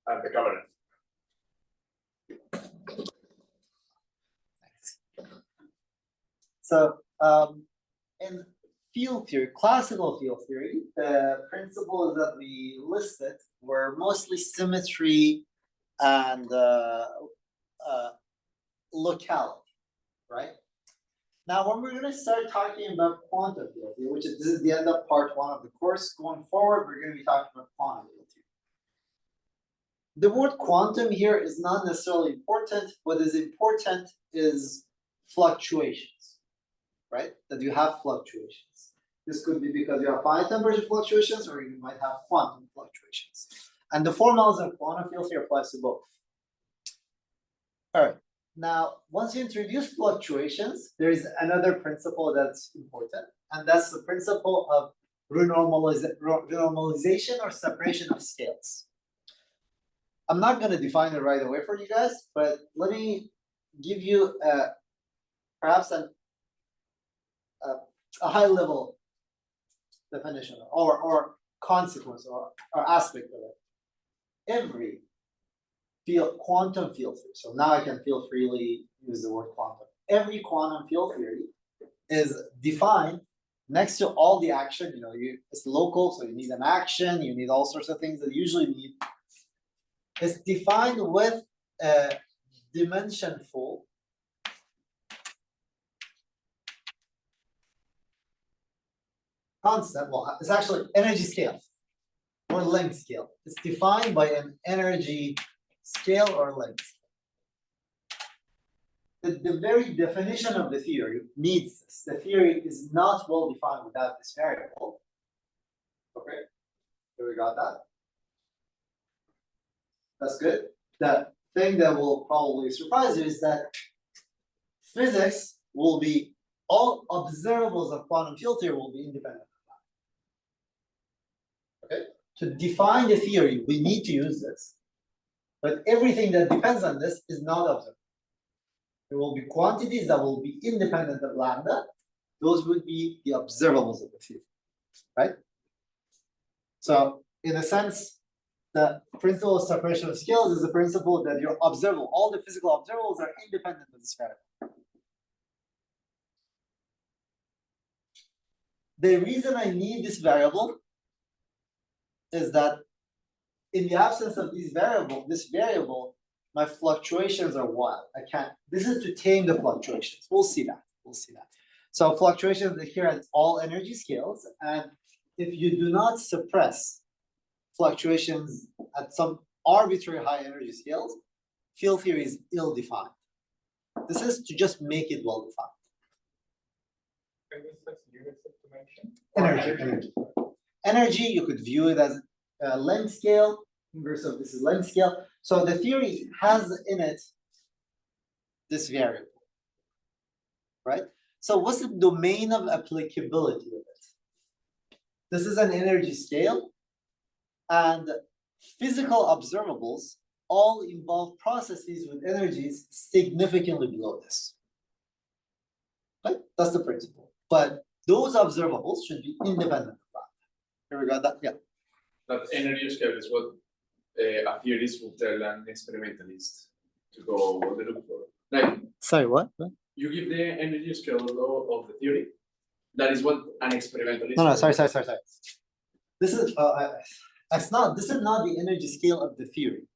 and the camera. So in field theory, classical field theory, the principles that we listed were mostly symmetry and locality, right? Now, when we're going to start talking about quantum field theory, which is this is the end of part 1 of the course, going forward, we're going to be talking about quantum field theory. The word quantum here is not necessarily important. What is important is fluctuations, right? That you have fluctuations. This could be because you have finite temperature fluctuations, or you might have quantum fluctuations. And the formulas of quantum field theory applies to both. All right. Now, once you introduce fluctuations, there is another principle that's important, and that's the principle of renormalization or separation of scales. I'm not going to define it right away for you guys, but let me give you perhaps a high-level definition or consequence or aspect of it. Every quantum field theory, so now I can feel freely use the word quantum. Every quantum field theory is defined next to all the action. You know, it's local, so you need an action, you need all sorts of things that you usually need. It's defined with a dimensionful constant. Well, it's actually energy scale or length scale. It's defined by an energy scale or length. The very definition of the theory needs this. The theory is not well defined without this variable. Okay, so we got that. That's good. The thing that will probably surprise you is that physics will be, all observables of quantum field theory will be independent of that. Okay, to define the theory, we need to use this. But everything that depends on this is not observable. There will be quantities that will be independent of lambda. Those would be the observables of the theory, right? So, in a sense, the principle of separation of scales is the principle that your observable, all the physical observables are independent of this variable. The reason I need this variable is that in the absence of this variable, my fluctuations are wild. I can't. This is to tame the fluctuations. We'll see that. We'll see that. So fluctuations here at all energy scales, and if you do not suppress fluctuations at some arbitrary high energy scales, field theory is ill-defined. This is to just make it well-defined. Energy. Energy, you could view it as a length scale. Inverse of this is length scale. So the theory has in it this variable, right? So what's the domain of applicability of it? This is an energy scale, and physical observables all involve processes with energies significantly below this. Right? That's the principle. But those observables should be independent of that. Here we got that? Yeah. That energy scale is what a theorist would tell an experimentalist to go look for. Like, sorry, what? You give the energy scale of the theory. That is what an experimentalist. No, sorry. This is This is not the energy scale of the theory.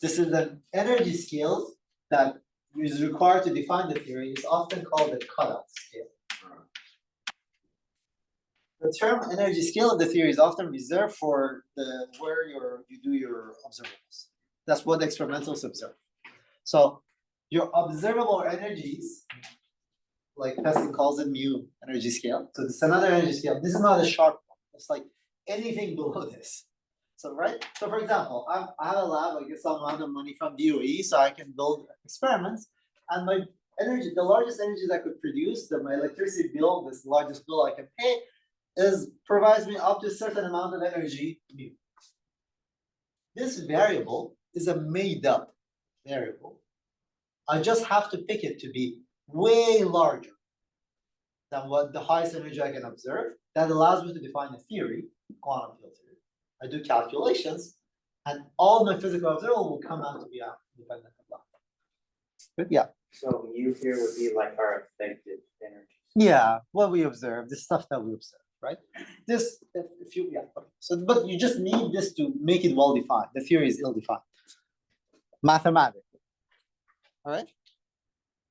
This is an energy scale that is required to define the theory. It's often called the cutoff scale. The term energy scale of the theory is often reserved for where you do your observables. That's what experimentals observe. So your observable energies, like Peskin calls it mu energy scale. So this is another energy scale. This is not a sharp one. It's like anything below this. So right. So for example, I have a lab. I get some amount of money from DOE, so I can build experiments. And my energy, the largest energy that I could produce, my electricity bill, this largest bill I can pay, provides me up to a certain amount of energy, mu. This variable is a made-up variable. I just have to pick it to be way larger than what the highest energy I can observe. That allows me to define a theory, quantum field theory. I do calculations, and all my physical observable will come out to be independent of that. But yeah. So mu here would be like our effective energy. Yeah, what we observe, the stuff that we observe, right? This, if you, yeah, okay. So, but you just need this to make it well defined. The theory is ill defined, mathematically. All right.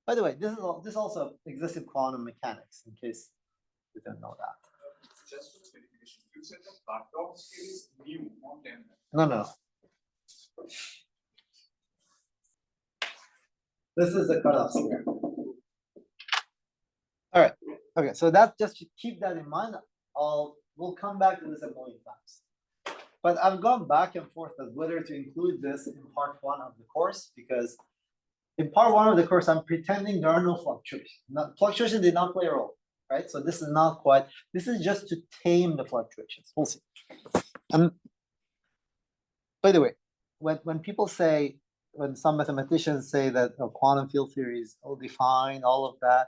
By the way, this also exists in quantum mechanics, in case you don't know that. Just for clarification, you said the cutoff scale is mu, not n. No. This is the cutoff scale. All right. Okay. So that's just to keep that in mind. We'll come back to this a million times. But I've gone back and forth as whether to include this in part 1 of the course, because in part 1 of the course, I'm pretending there are no fluctuations. Fluctuation did not play a role, right? So this is not quite. This is just to tame the fluctuations. We'll see. By the way, when people say, when some mathematicians say that quantum field theory is well defined, all of that,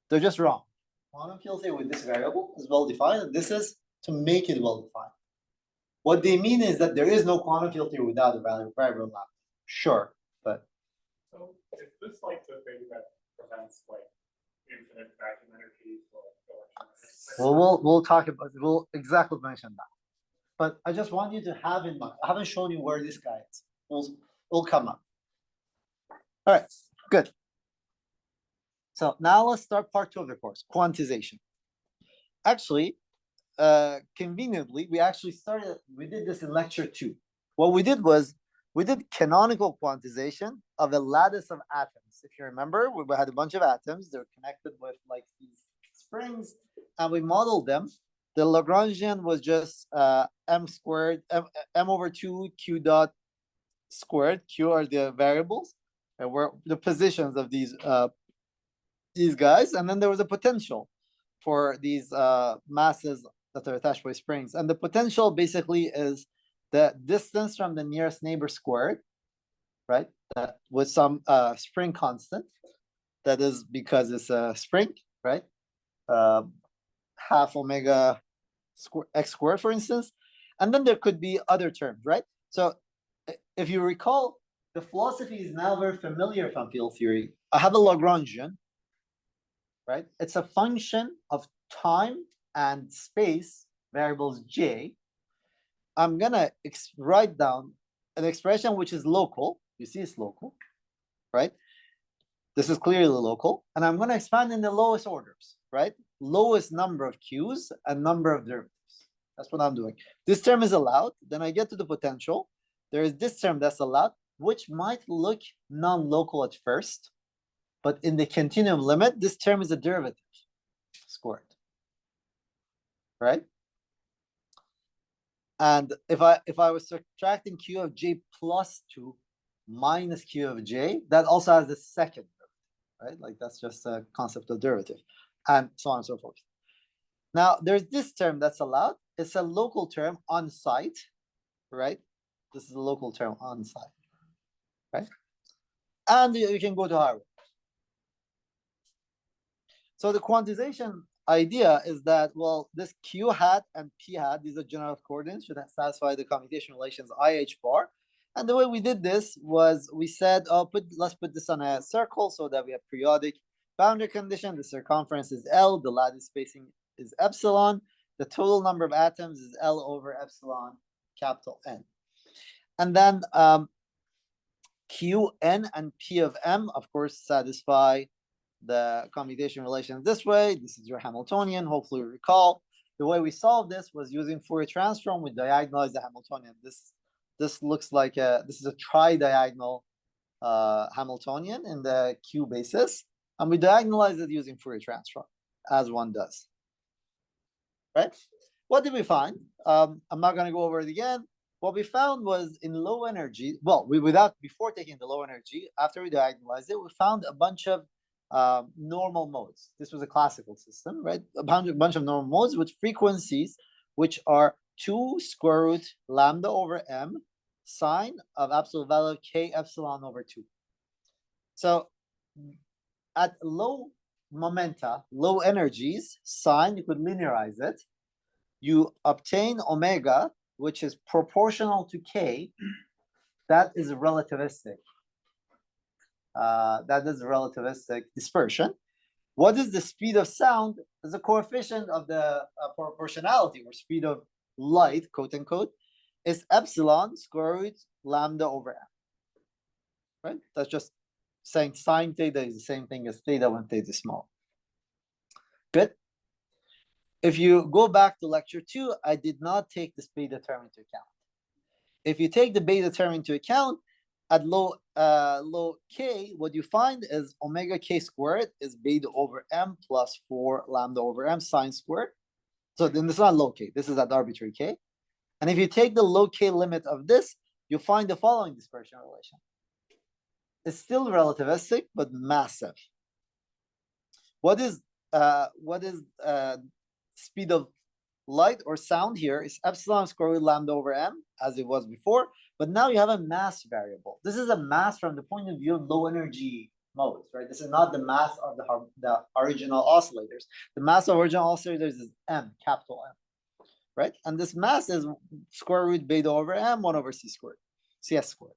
they're just wrong. Quantum field theory with this variable is well defined, and this is to make it well defined. What they mean is that there is no quantum field theory without a variable lambda. Sure, but so is this like the thing that prevents like infinite vacuum energy for well, we'll talk about, we'll exactly mention that. But I just want you to have in mind. I haven't shown you where this guy is. We'll come up. All right, good. So now let's start part 2 of the course, quantization. Actually, conveniently, we did this in lecture 2. What we did was, we did canonical quantization of a lattice of atoms. If you remember, we had a bunch of atoms. They're connected with like these springs, and we modeled them. The Lagrangian was just m squared, m over 2 q dot squared. Q are the variables, and were the positions of these guys. And then there was a potential for these masses that are attached by springs. And the potential basically is the distance from the nearest neighbor squared, right? With some spring constant. That is because it's a spring, right? Half omega x squared, for instance. And then there could be other terms, right? So if you recall, the philosophy is now very familiar from field theory. I have a Lagrangian, right? It's a function of time and space, variables j. I'm gonna write down an expression which is local. You see it's local, right? This is clearly local. And I'm gonna expand in the lowest orders, right? Lowest number of q's and number of derivatives. That's what I'm doing. This term is allowed. Then I get to the potential. There is this term that's allowed, which might look non-local at first, but in the continuum limit, this term is a derivative squared, right? And if I was subtracting q of j plus 2 minus q of j, that also has the second derivative, right? Like that's just a concept of derivative, and so on and so forth. Now there's this term that's allowed. It's a local term on site, right? This is a local term on site, right? And you can go to Harvard. So the quantization idea is that, well, this q hat and p hat, these are general coordinates, should satisfy the commutation relations IH bar. And the way we did this was we said, let's put this on a circle so that we have periodic boundary condition. The circumference is L, the lattice spacing is epsilon. The total number of atoms is L over epsilon capital N. And then Qn and P of M, of course, satisfy the commutation relation this way. This is your Hamiltonian. Hopefully you recall. The way we solved this was using Fourier transform. We diagonalize the Hamiltonian. This looks like this is a tri-diagonal Hamiltonian in the Q basis. And we diagonalize it using Fourier transform, as one does. Right? What did we find? I'm not going to go over it again. What we found was in low energy, well, before taking the low energy, after we diagonalized it, we found a bunch of normal modes. This was a classical system, right? A bunch of normal modes with frequencies which are 2 square root lambda over m sine of absolute value k epsilon over 2. So at low momenta, low energies, sine, you could linearize it. You obtain omega, which is proportional to k, that is relativistic. That is relativistic dispersion. What is the speed of sound? Is a coefficient of the proportionality, or speed of light, quote unquote, is epsilon square root lambda over m. Right? That's just saying sine theta is the same thing as theta when theta is small. Good. If you go back to lecture 2, I did not take this beta term into account. If you take the beta term into account, at low k, what you find is omega k squared is beta over m plus 4 lambda over m sine squared. So then this is not low k, this is at arbitrary k. And if you take the low k limit of this, you find the following dispersion relation. It's still relativistic, but massive. What is speed of light or sound here is epsilon square root lambda over m, as it was before, but now you have a mass variable. This is a mass from the point of view of low energy modes, right? This is not the mass of the original oscillators. The mass of original oscillators is m, capital M, right? And this mass is square root beta over m, 1 over c squared, cs squared.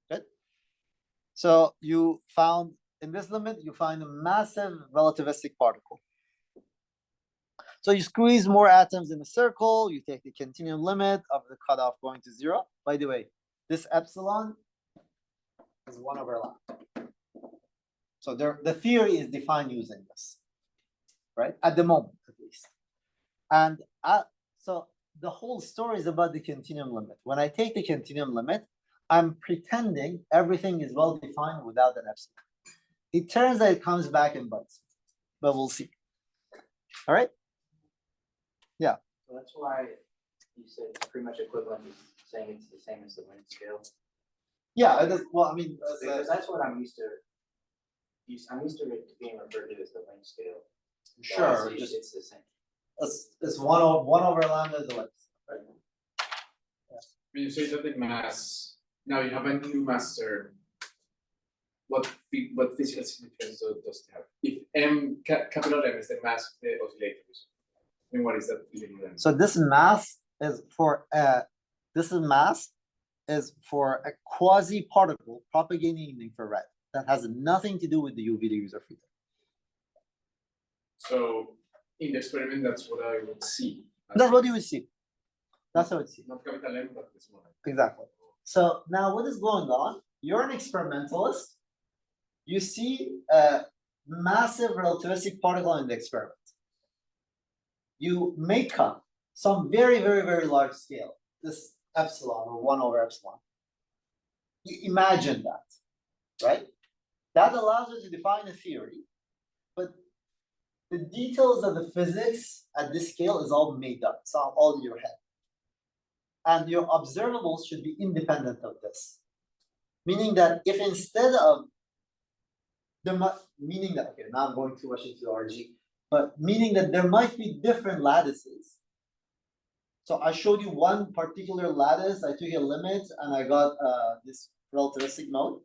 Good. So you found, in this limit, you find a massive relativistic particle. So you squeeze more atoms in a circle, you take the continuum limit of the cutoff going to 0. By the way, this epsilon is 1 over lambda. So the theory is defined using this, right? At the moment, at least. And so the whole story is about the continuum limit. When I take the continuum limit, I'm pretending everything is well defined without an epsilon. It turns out it comes back and bites, but we'll see. All right? Yeah. So that's why you said it's pretty much equivalent to saying it's the same as the length scale. Yeah, it is, well, I mean, Because that's what I'm used to. I'm used to it being referred to as the length scale. sure, It's just it's the same. it's 1 over lambda is the length, right? When you say that the mass, now you have a new mass term. What physical significance does it have? If M, capital M is the mass of the oscillators, then what is that little m? So this mass is for a quasi particle propagating in infrared that has nothing to do with the UV degrees of freedom. So in the experiment, that's what I would see. That's what you would see. That's what you would see. Not capital M, but the small m. Exactly. So now what is going on? You're an experimentalist. You see a massive relativistic particle in the experiment. You make up some very, very, very large scale, this epsilon or 1 over epsilon. You imagine that, right? That allows you to define a theory, but the details of the physics at this scale is all made up. It's all in your head. And your observables should be independent of this. Meaning that if instead of meaning that, okay, now I'm going too much into RG, but meaning that there might be different lattices. So I showed you one particular lattice, I took a limit and I got this relativistic mode.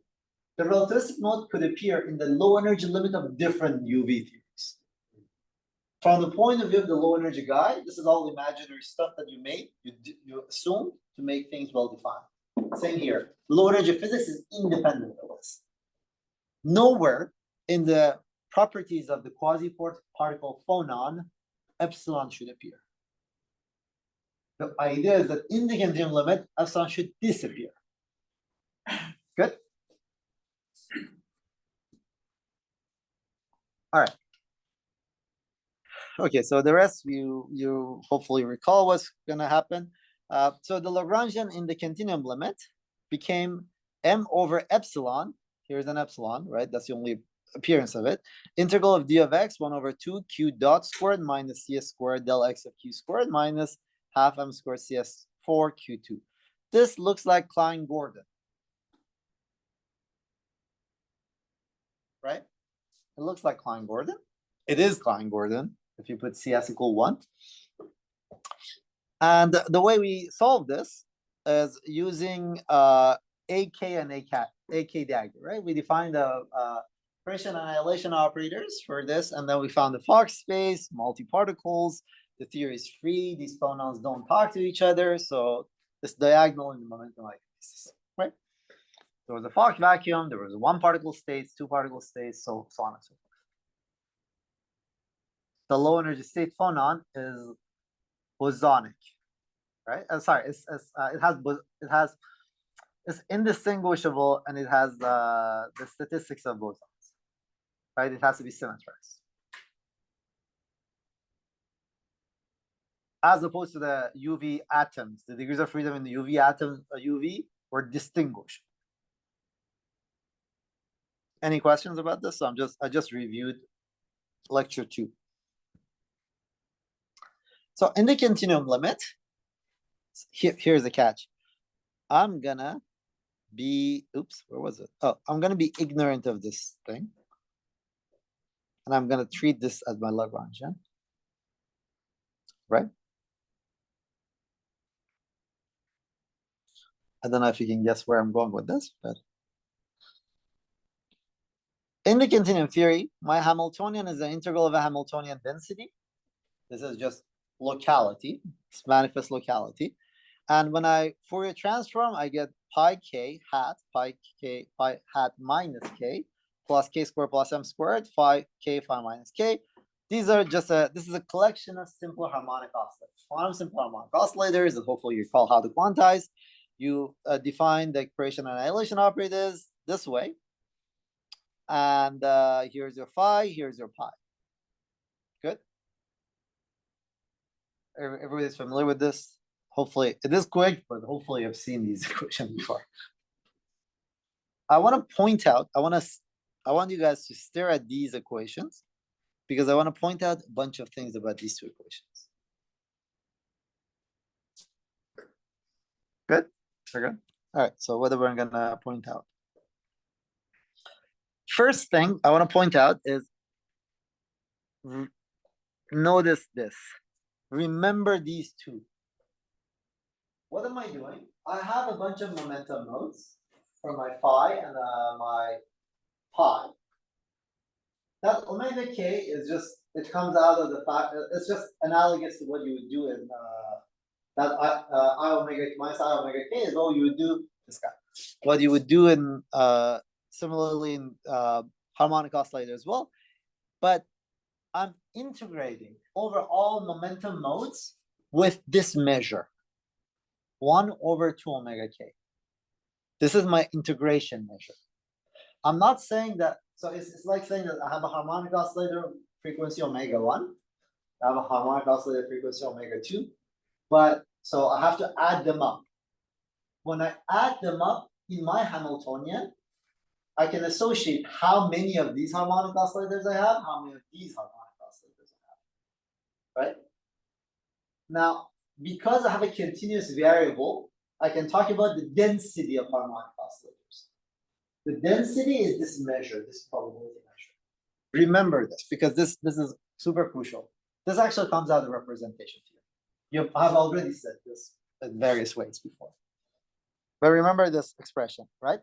The relativistic mode could appear in the low energy limit of different UV theories. From the point of view of the low energy guy, this is all imaginary stuff that you made, you assume to make things well defined. Same here. Low energy physics is independent of this. Nowhere in the properties of the quasi-particle phonon, epsilon should appear. The idea is that in the continuum limit, epsilon should disappear. Good? All right. Okay, so the rest you hopefully recall what's going to happen. So the Lagrangian in the continuum limit became m over epsilon. Here's an epsilon, right? That's the only appearance of it. Integral of d of x 1 over 2 q dot squared minus cs squared del x of q squared minus half m squared cs 4 q2. This looks like Klein-Gordon, right? It looks like Klein-Gordon. It is Klein-Gordon if you put cs equal 1. And the way we solve this is using AK and AK dagger, right? We defined the Christian annihilation operators for this, and then we found the Fock space, multi-particles, the theory is free, these phonons don't talk to each other, so it's diagonal in the momentum like this, right? There was a Fock vacuum, there was one particle states, two particle states, so on and so forth. The low energy state phonon is bosonic, right? Sorry, it's indistinguishable, and it has the statistics of bosons, right? It has to be symmetrized. As opposed to the UV atoms, the degrees of freedom in the UV atoms, UV were distinguished. Any questions about this? So I just reviewed lecture 2. So in the continuum limit, here's the catch. I'm gonna be, where was it? Oh, I'm gonna be ignorant of this thing. And I'm gonna treat this as my Lagrangian, right? I don't know if you can guess where I'm going with this, but in the continuum theory, my Hamiltonian is the integral of a Hamiltonian density. This is just locality, it's manifest locality. And when I Fourier transform, I get pi hat minus k plus k squared plus m squared, phi minus k. These are just this is a collection of simple harmonic oscillators. Quantum simple harmonic oscillators that hopefully you recall how to quantize. You define the equation annihilation operators this way. And here's your phi, here's your pi. Good. Everybody's familiar with this? Hopefully, it is quick, but hopefully I've seen these equations before. I want to point out, I want you guys to stare at these equations because I want to point out a bunch of things about these two equations. Good? We're good? All right, so what are we gonna point out? First thing I want to point out is notice this. Remember these two. What am I doing? I have a bunch of momentum nodes for my phi and my pi. That omega k is just, it comes out of the fact that it's just analogous to what you would do in that I omega minus I omega k is what you would do, this guy. What you would do in similarly in harmonic oscillator as well. But I'm integrating over all momentum modes with this measure. 1 over 2 omega k. This is my integration measure. I'm not saying that, so it's like saying that I have a harmonic oscillator frequency omega 1. I have a harmonic oscillator frequency omega 2. But so I have to add them up. When I add them up in my Hamiltonian, I can associate how many of these harmonic oscillators I have, how many of these harmonic oscillators I have. Right? Now, because I have a continuous variable, I can talk about the density of harmonic oscillators. The density is this measure, this probability measure. Remember this, because this is super crucial. This actually comes out of the representation theory. I've already said this in various ways before. But remember this expression, right?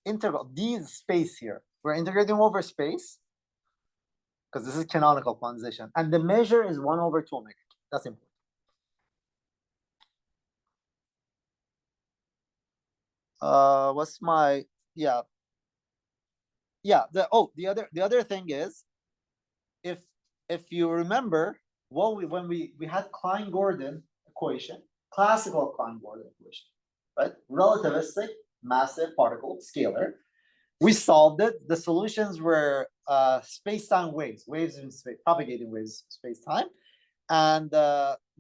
Integral, these space here. We're integrating over space, because this is canonical quantization. And the measure is 1 over 2 omega. That's important. What's my the other thing is, if you remember when we had Klein-Gordon equation, classical Klein-Gordon equation, right? Relativistic massive particle scalar. We solved it. The solutions were space-time waves in space, propagating waves space-time, and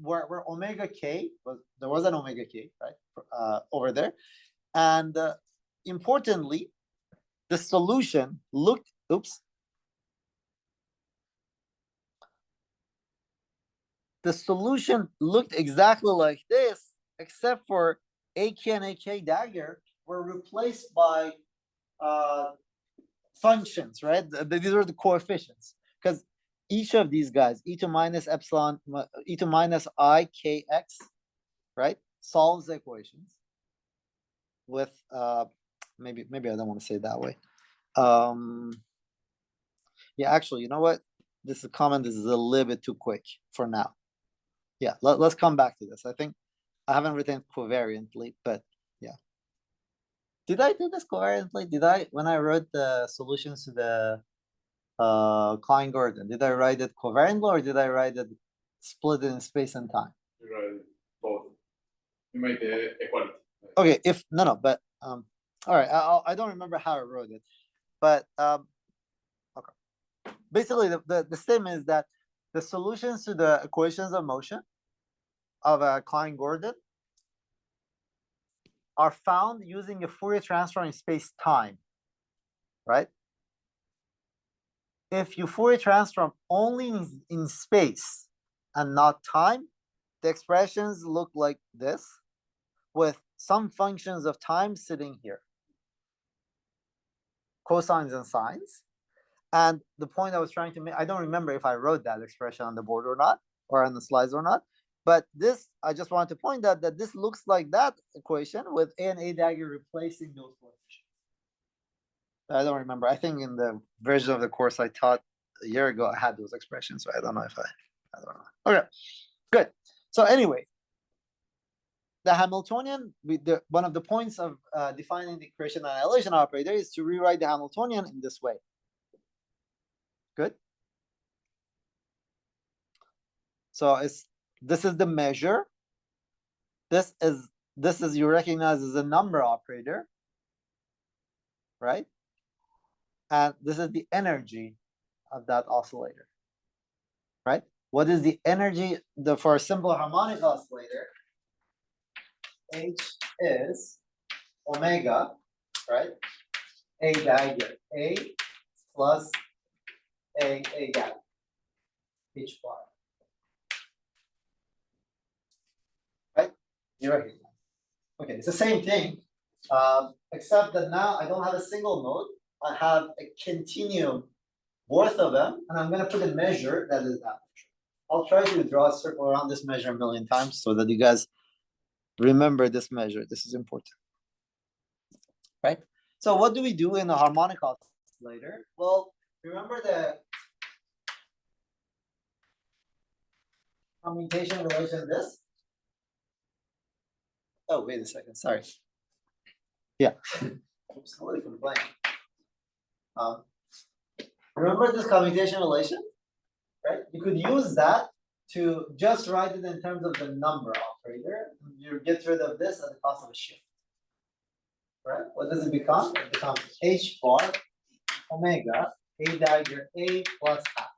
where omega k was, there was an omega k, right, over there. And importantly, the solution looked, the solution looked exactly like this, except for AK and AK dagger were replaced by functions, right? These are the coefficients, because each of these guys, e2 minus epsilon, e2 minus I kx, right, solves the equations with maybe I don't want to say it that way. Yeah, actually, you know what? This comment is a little bit too quick for now. Yeah, let's come back to this. I think I haven't written covariantly, but yeah. Did I do this covariantly? Did I, when I wrote the solutions to the Klein-Gordon, did I write it covariantly or did I write it split in space and time? You write both. You make the equality. Okay, if no, but all right, I don't remember how I wrote it, but okay. Basically, the statement is that the solutions to the equations of motion of a Klein-Gordon are found using a Fourier transform in space-time, right? If you Fourier transform only in space and not time, the expressions look like this, with some functions of time sitting here, cosines and sines. And the point I was trying to make, I don't remember if I wrote that expression on the board or not, or on the slides or not, but this, I just wanted to point out that this looks like that equation with A and A dagger replacing those coefficients. I don't remember. I think in the version of the course I taught a year ago, I had those expressions, so I don't know if I don't know. Okay, good. So anyway, the Hamiltonian, one of the points of defining the creation and annihilation operator is to rewrite the Hamiltonian in this way. Good. So this is the measure. This is you recognize as a number operator, right? And this is the energy of that oscillator, right? What is the energy for a simple harmonic oscillator? H is omega, right? A dagger A plus A dagger H bar. Right? You're right. Okay, it's the same thing, except that now I don't have a single node. I have a continuum, both of them, and I'm going to put a measure that is that measure. I'll try to draw a circle around this measure a million times so that you guys remember this measure. This is important, right? So what do we do in a harmonic oscillator? Well, remember the commutation relation this? Oh, wait a second, sorry. Yeah. Oops, somebody complained. Remember this commutation relation, right? You could use that to just write it in terms of the number operator. You get rid of this at the cost of a shift, right? What does it become? It becomes H bar omega A dagger A plus half.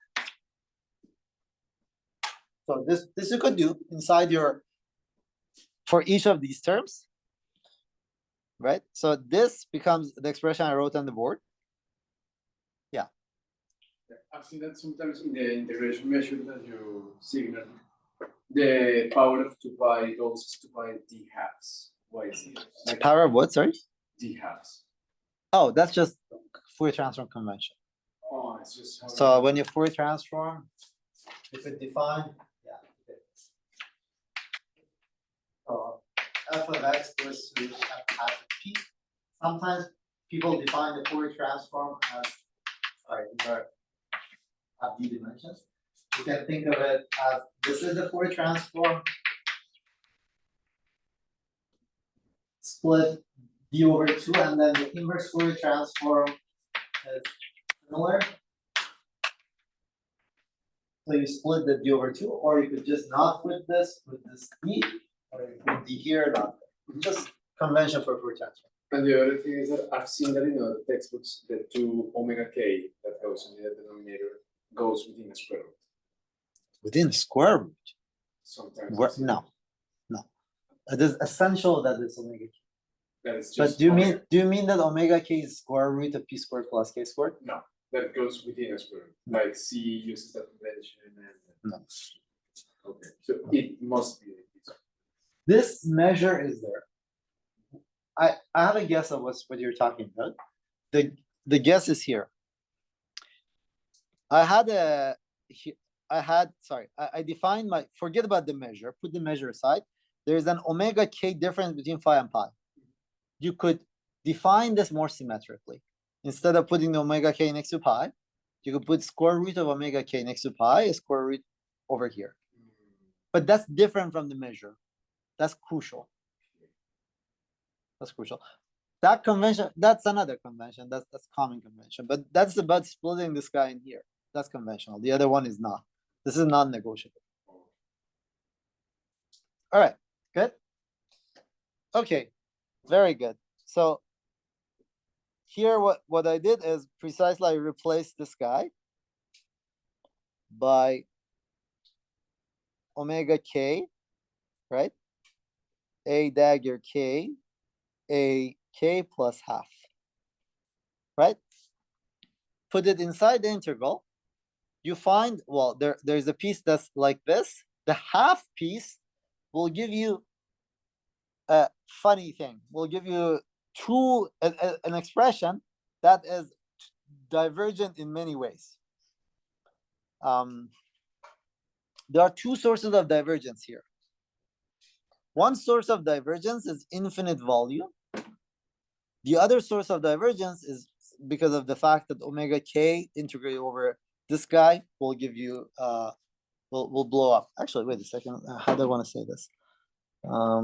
So this you could do inside your, for each of these terms, right? So this becomes the expression I wrote on the board. I've seen that sometimes in the integration measure that you signal the power of 2 pi goes to pi d halves. Why is it? Like Power of what, sorry? d halves. Oh, that's just Fourier transform convention. Oh, it's just how So when you Fourier transform, you could define, yeah. So f of x goes to f hat of p. Sometimes people define the Fourier transform as, sorry, these are have d dimensions. You can think of it as this is the Fourier transform split d over 2, and then the inverse Fourier transform is similar. So you split the d over 2, or you could just not put this d, or you put d here, not there. Just convention for Fourier transform. And the other thing is that I've seen that in other textbooks, the 2 omega k that goes in the denominator goes within a square root. Within square root? Sometimes. Where, no. It is essential that it's omega k. That is just. But do you mean that omega k is square root of p squared plus k squared? No, that goes within a square root. Like C uses that convention and. No. Okay, so it must be. This measure is there. I have a guess of what you're talking about. The guess is here. I defined my, forget about the measure, put the measure aside. There's an omega k difference between phi and pi. You could define this more symmetrically. Instead of putting the omega k next to pi, you could put square root of omega k next to pi, a square root over here. But that's different from the measure. That's crucial. That's crucial. That convention, that's another convention. That's common convention. But that's about splitting this guy in here. That's conventional. The other one is not. This is non-negotiable. All right, good. Okay, very good. So here what I did is precisely I replaced this guy by omega k, right? A dagger k, a k plus half, right? Put it inside the integral. You find, well, there's a piece that's like this. The half piece will give you a funny thing. Will give you an expression that is divergent in many ways. There are two sources of divergence here. One source of divergence is infinite volume. The other source of divergence is because of the fact that omega k integrate over this guy will give you will blow up. Actually, wait a second. How do I want to say this? I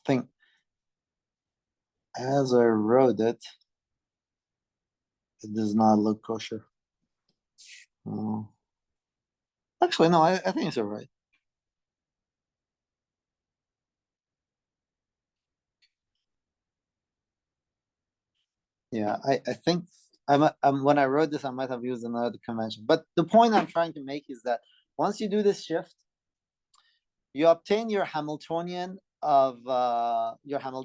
think as I wrote it, it does not look kosher. Actually, no, I think it's all right. Yeah, I think when I wrote this, I might have used another convention. But the point I'm trying to make is that once you do this shift, you obtain your Hamiltonian of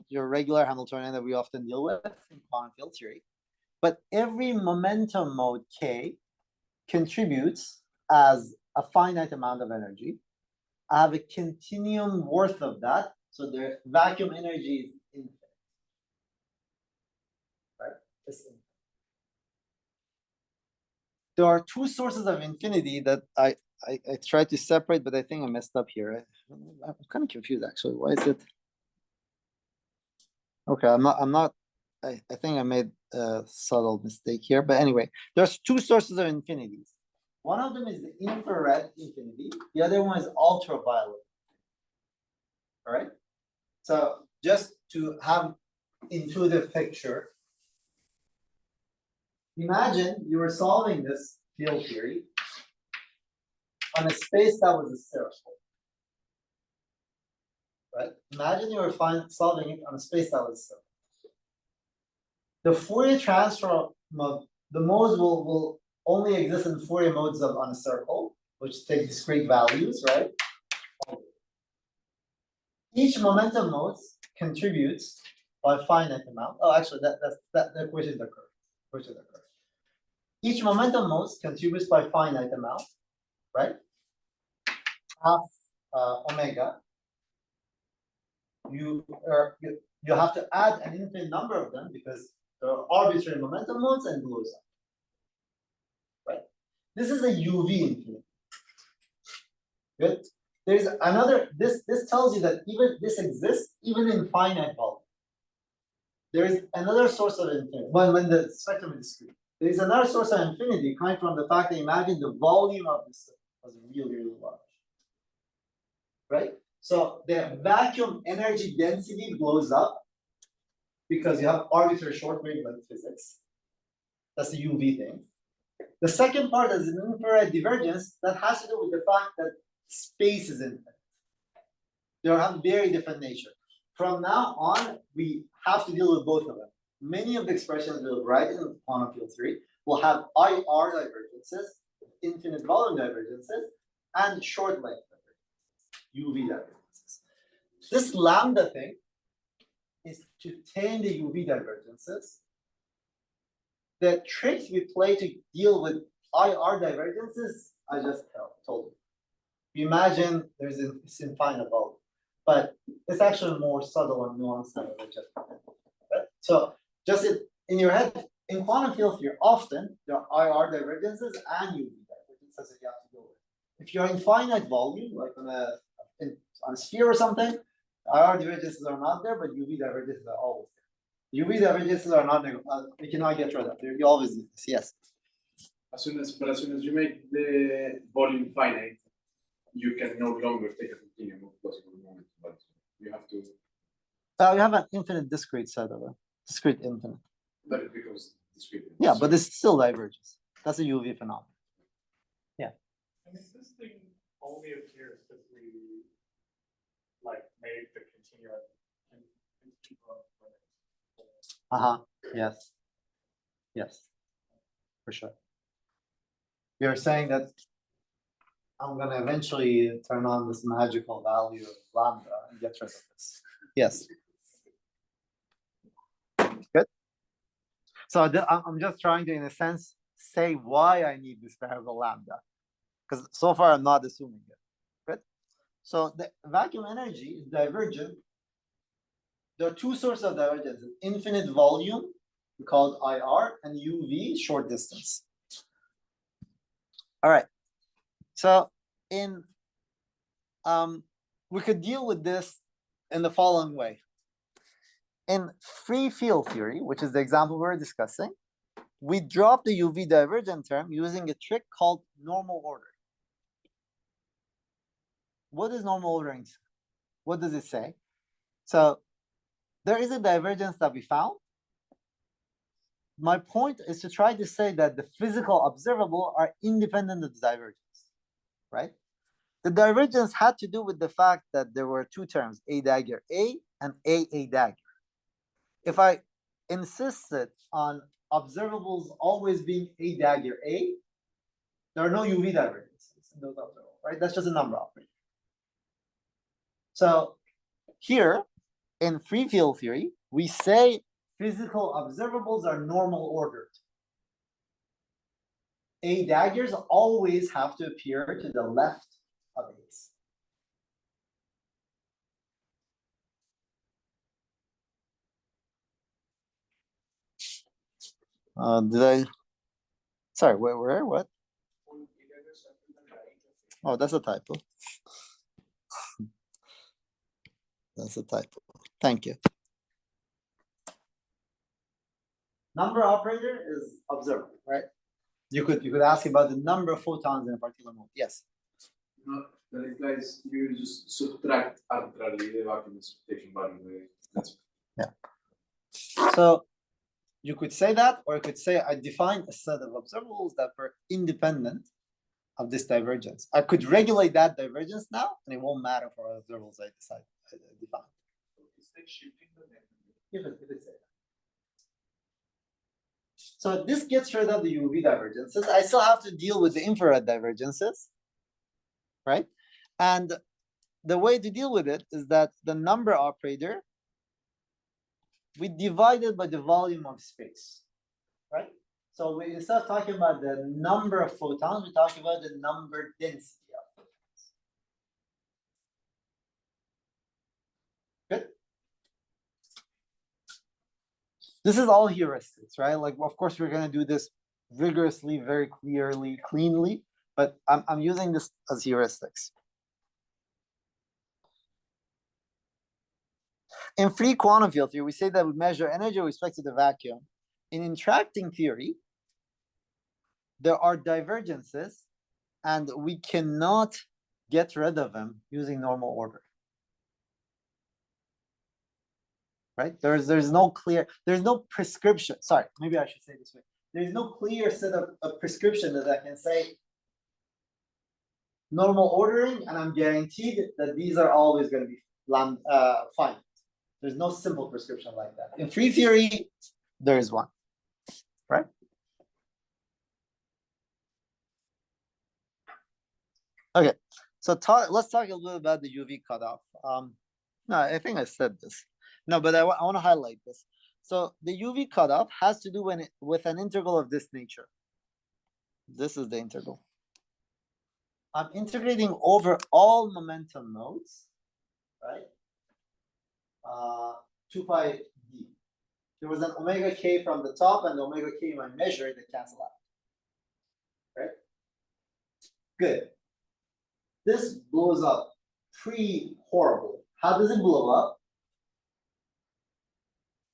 your regular Hamiltonian that we often deal with in quantum field theory. But every momentum mode k contributes as a finite amount of energy. I have a continuum worth of that, so the vacuum energy is infinite. Right? It's infinite. There are two sources of infinity that I tried to separate, but I think I messed up here. I'm kind of confused actually. Why is it? Okay, I'm not. I think I made a subtle mistake here, but anyway, there's two sources of infinities. One of them is the infrared infinity. The other one is ultraviolet. All right. So just to have intuitive picture, imagine you were solving this field theory on a space that was a circle. Right? Imagine you were solving it on a space that was a circle. The Fourier transform mode, the modes will only exist in Fourier modes on a circle, which take discrete values, right? Each momentum mode contributes by finite amount. Oh, actually, that equation is the curve. Each momentum mode contributes by finite amount, right? Half omega. You have to add an infinite number of them because there are arbitrary momentum modes and blows up. Right? This is a UV infinity. Good. There's another. This tells you that even this exists even in finite volume. There is another source of infinity. When the spectrum is discrete, there is another source of infinity coming from the fact that imagine the volume of this was really, really large. Right? So the vacuum energy density blows up because you have arbitrary short wavelength physics. That's the UV thing. The second part is an infrared divergence that has to do with the fact that space is infinite. They have very different nature. From now on, we have to deal with both of them. Many of the expressions we'll write in quantum field theory will have IR divergences, infinite volume divergences, and short length divergences, UV divergences. This lambda thing is to tame the UV divergences. The tricks we play to deal with IR divergences, I just told you. You imagine there's it's infinite volume, but it's actually more subtle and nuanced than what I just did. Right? So just in your head, in quantum field theory, often there are IR divergences and UV divergences that you have to deal with. If you're in finite volume, like on a sphere or something, IR divergences are not there, but UV divergences are always there. UV divergences are not, you cannot get rid of. You always do this, yes. As soon as you make the volume finite, you can no longer take a continuum of possible moments, but you have to. You have an infinite discrete set of a discrete infinite. But it becomes discrete. Yeah, but it's still diverges. That's a UV phenomenon. And this thing only appears because we like made the continuum. Yes. Yes. For sure. You're saying that I'm gonna eventually turn on this magical value of lambda and get rid of this. Yes. Good. So I'm just trying to, in a sense, say why I need this variable lambda, because so far I'm not assuming it. Good. So the vacuum energy is divergent. There are two sources of divergence: infinite volume, called IR, and UV, short distance. All right. So we could deal with this in the following way. In free field theory, which is the example we're discussing, we drop the UV divergent term using a trick called normal ordering. What is normal ordering? What does it say? So there is a divergence that we found. My point is to try to say that the physical observable are independent of the divergence, right? The divergence had to do with the fact that there were two terms, A dagger A and A dagger. If I insisted on observables always being A dagger A, there are no UV divergences in those observables, right? That's just a number operator. So here in free field theory, we say physical observables are normal ordered. A daggers always have to appear to the left of A's. Sorry, where, what? Oh, that's a typo. That's a typo. Thank you. Number operator is observable, right? You could ask about the number of photons in a particular mode. Yes. No, that implies you just subtract arbitrarily the vacuum expectation value. Yeah. So you could say that, or you could say I define a set of observables that were independent of this divergence. I could regulate that divergence now, and it won't matter for observables I define. It's like shifting the net. You could say that. So this gets rid of the UV divergences. I still have to deal with the infrared divergences, right? And the way to deal with it is that the number operator, we divide it by the volume of space, right? So instead of talking about the number of photons, we talk about the number density of photons. Good. This is all heuristics, right? Like, of course, we're going to do this rigorously, very clearly, cleanly, but I'm using this as heuristics. In free quantum field theory, we say that we measure energy with respect to the vacuum. In interacting theory, there are divergences, and we cannot get rid of them using normal order. Right? There's no prescription. Sorry, maybe I should say this way. There's no clear set of prescription that I can say normal ordering, and I'm guaranteed that these are always going to be finite. There's no simple prescription like that. In free theory, there is one, right? Okay, so let's talk a little about the UV cutoff. No, I think I said this. No, but I want to highlight this. So the UV cutoff has to do with an integral of this nature. This is the integral. I'm integrating over all momentum modes, right? 2 pi d. There was an omega k from the top and the omega k I measured that cancel out. Right? Good. This blows up pretty horrible. How does it blow up?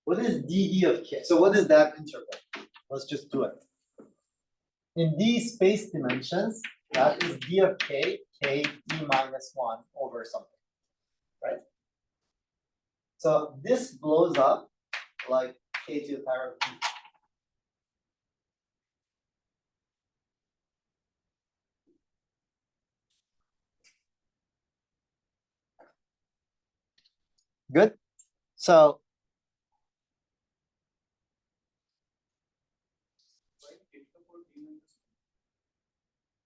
What is dd of k? So what is that interval? Let's just do it. In these space dimensions, that is d of k, k d minus 1 over something, right? So this blows up like k to the power of d. Good. So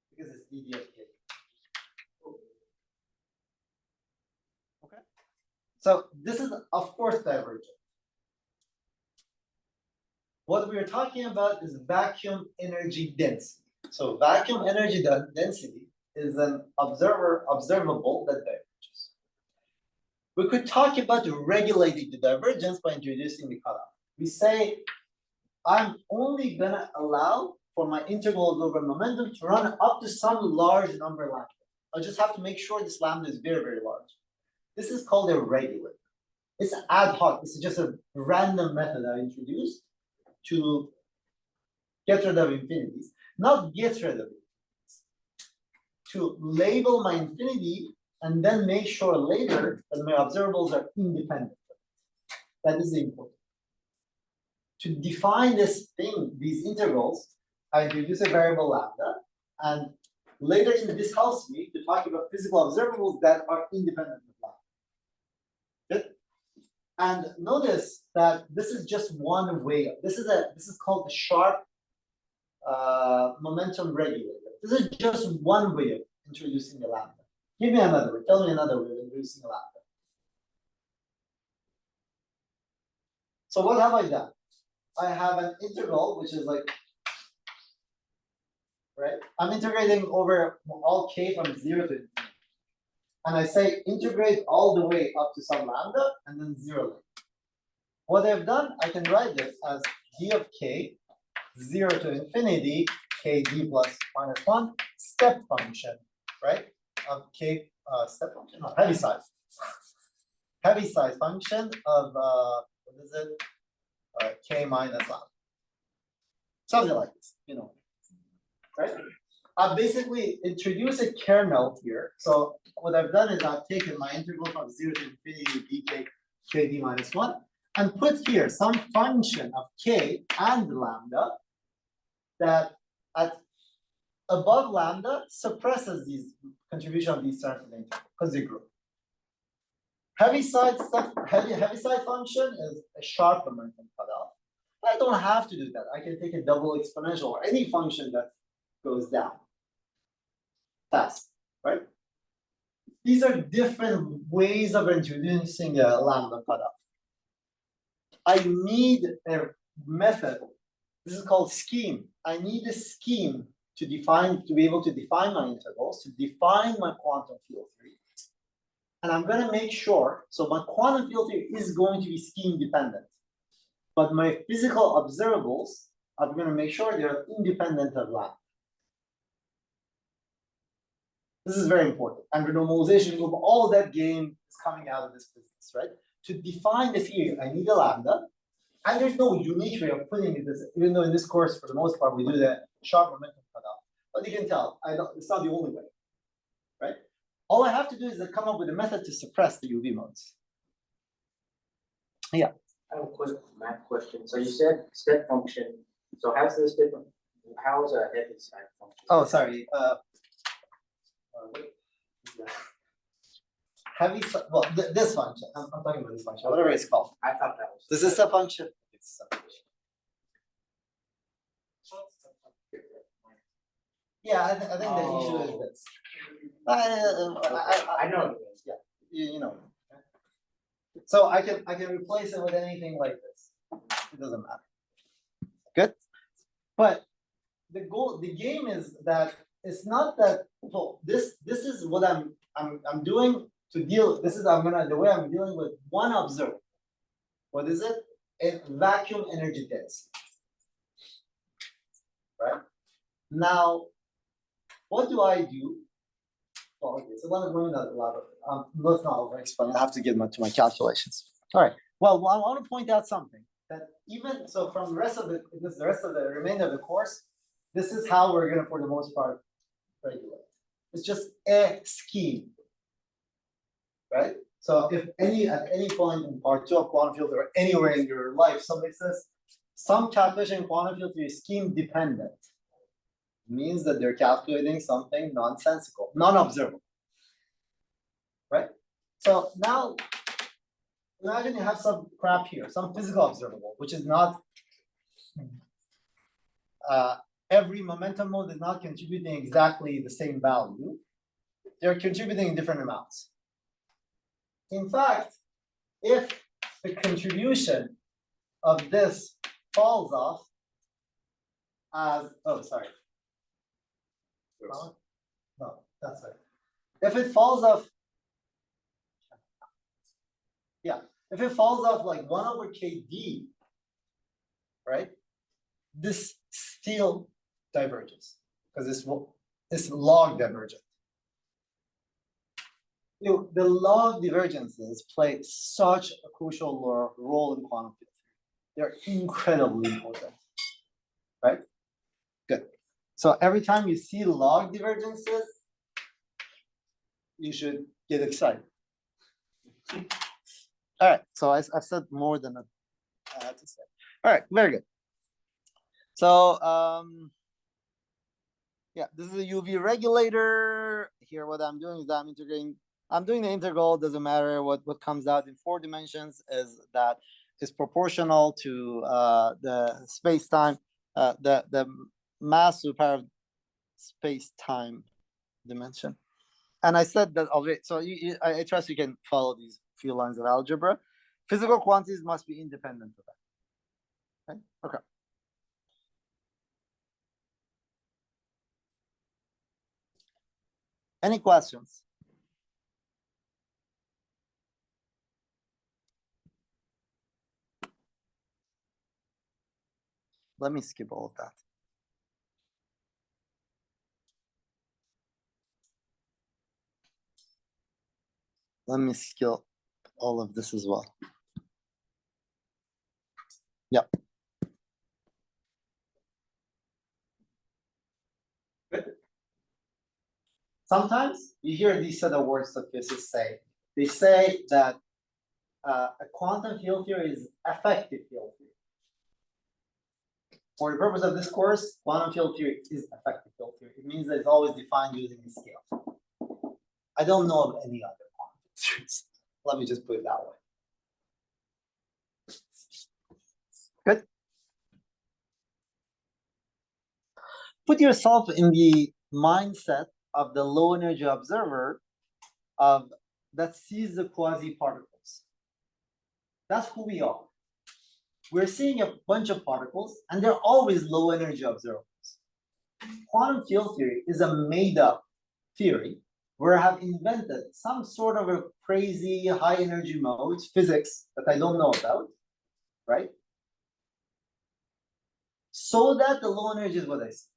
because it's dd of k. Okay. So this is of course divergent. What we are talking about is vacuum energy density. So vacuum energy density is an observable that diverges. We could talk about regulating the divergence by introducing the cutoff. We say, I'm only gonna allow for my integrals over momentum to run up to some large number lambda. I just have to make sure this lambda is very, very large. This is called a regulator. It's ad hoc. It's just a random method I introduced to get rid of infinities, not get rid of infinities, to label my infinity and then make sure later that my observables are independent. That is important. To define this thing, these integrals, I introduce a variable lambda, and later in this helps me to talk about physical observables that are independent of lambda. Good. And notice that this is just one way. This is called the sharp momentum regulator. This is just one way of introducing the lambda. Give me another way. Tell me another way of introducing a lambda. So what have I done? I have an integral which is like, right? I'm integrating over all k from 0 to infinity. And I say integrate all the way up to some lambda and then 0. What I've done, I can write this as d of k, 0 to infinity, kd plus minus 1, step function, right? Of k, step function, no, heavy size. Heavy size function of, what is it? K minus lambda. Something like this, you know, right? I basically introduce a kernel here. So what I've done is I've taken my integral from 0 to infinity dk kd minus 1 and put here some function of k and lambda that at above lambda suppresses these contribution of these terms to the integral because they grow. Heavy side function is a sharp momentum cutoff. I don't have to do that. I can take a double exponential or any function that goes down fast, right? These are different ways of introducing a lambda cutoff. I need a method. This is called scheme. I need a scheme to be able to define my intervals, to define my quantum field theory. And I'm going to make sure, so my quantum field theory is going to be scheme dependent. But my physical observables, I'm going to make sure they're independent of lambda. This is very important. And the normalization of all that game is coming out of this business, right? To define the theory, I need a lambda. And there's no unique way of putting it, even though in this course, for the most part, we do the sharp momentum cutoff. But you can tell, it's not the only way, right? All I have to do is to come up with a method to suppress the UV modes. Yeah. I have a quick math question. So you said step function. So how's this different? How is a heavy side function? Oh, sorry. Wait. Heavy, well, this function. I'm talking about this function, whatever it's called. I thought that was. This is a function. It's a function. Yeah, I think the issue is this. I know it is. Yeah, you know. So I can replace it with anything like this. It doesn't matter. Good. But the game is that it's not that. So this is what I'm doing to deal. This is the way I'm dealing with one observer. What is it? A vacuum energy density. Right. Now, what do I do Well, okay, so let me not elaborate. Let's not over explain. I have to get to my calculations. All right. Well, I want to point out something that even so, from the rest of the remainder of the course, this is how we're going to, for the most part, regulate. It's just a scheme, right? So if at any point in part 2 of quantum field or anywhere in your life, somebody says some calculation in quantum field is scheme dependent, it means that they're calculating something nonsensical, non-observable, right? So now imagine you have some crap here, some physical observable, which is not every momentum mode is not contributing exactly the same value. They're contributing in different amounts. In fact, if the contribution of this falls off as, oh, sorry. No, that's right. If it falls off, yeah, if it falls off like 1 over kd, right? This still diverges because it's log divergent. The log divergences play such a crucial role in quantum field theory. They're incredibly important, right? Good. So every time you see log divergences, you should get excited. All right. So I've said more than I had to say. All right. Very good. So yeah, this is a UV regulator. Here, what I'm doing is I'm doing the integral. Doesn't matter what comes out in 4 dimensions is proportional to the space-time, the mass to the power of space-time dimension. And I said that already. So I trust you can follow these few lines of algebra. Physical quantities must be independent of that. Right? Okay. Any questions? Let me skip all of that. Let me skip all of this as well. Yep. Good. Sometimes you hear these set of words that physicists say. They say that a quantum field theory is effective field theory. For the purpose of this course, quantum field theory is effective field theory. It means that it's always defined using a scale. I don't know of any other quantum theories. Let me just put it that way. Good. Put yourself in the mindset of the low energy observer that sees the quasi-particles. That's who we are. We're seeing a bunch of particles, and they're always low energy observables. Quantum field theory is a made-up theory where I have invented some sort of a crazy high energy mode, physics that I don't know about, right? So that the low energy is what I see.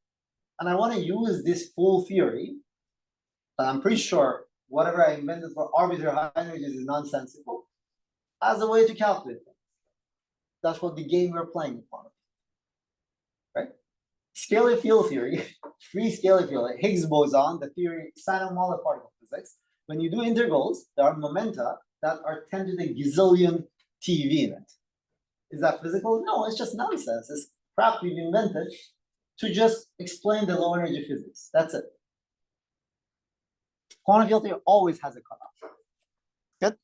And I want to use this full theory, but I'm pretty sure whatever I invented for arbitrary high energies is nonsensical, as a way to calculate them. That's what the game we're playing upon, right? Scalar field theory, free scalar field, Higgs boson, the theory, Shannon-Waller particle physics. When you do integrals, there are momenta that are 10 to the gazillion TeV in it. Is that physical? No, it's just nonsense. It's crap we've invented to just explain the low energy physics. That's it. Quantum field theory always has a cutoff. Good?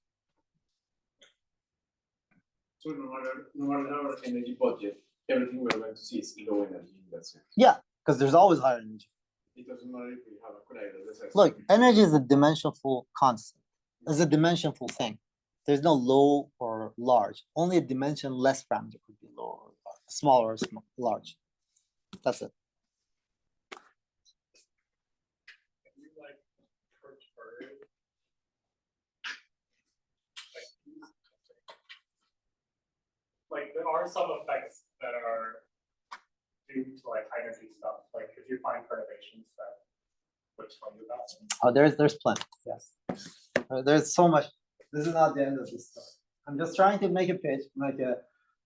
So no matter our energy budget, everything we're going to see is low energy in that sense. Yeah, because there's always higher energy. It doesn't matter if we have a collider. Look, energy is a dimensionful constant. It's a dimensionful thing. There's no low or large. Only a dimensionless parameter could be low or small or large. That's it. Like there are some effects that are due to like high energy stuff. Like if you find perturbations that which one you got? Oh, there's plenty, yes. There's so much. This is not the end of this story. I'm just trying to make a pitch, make a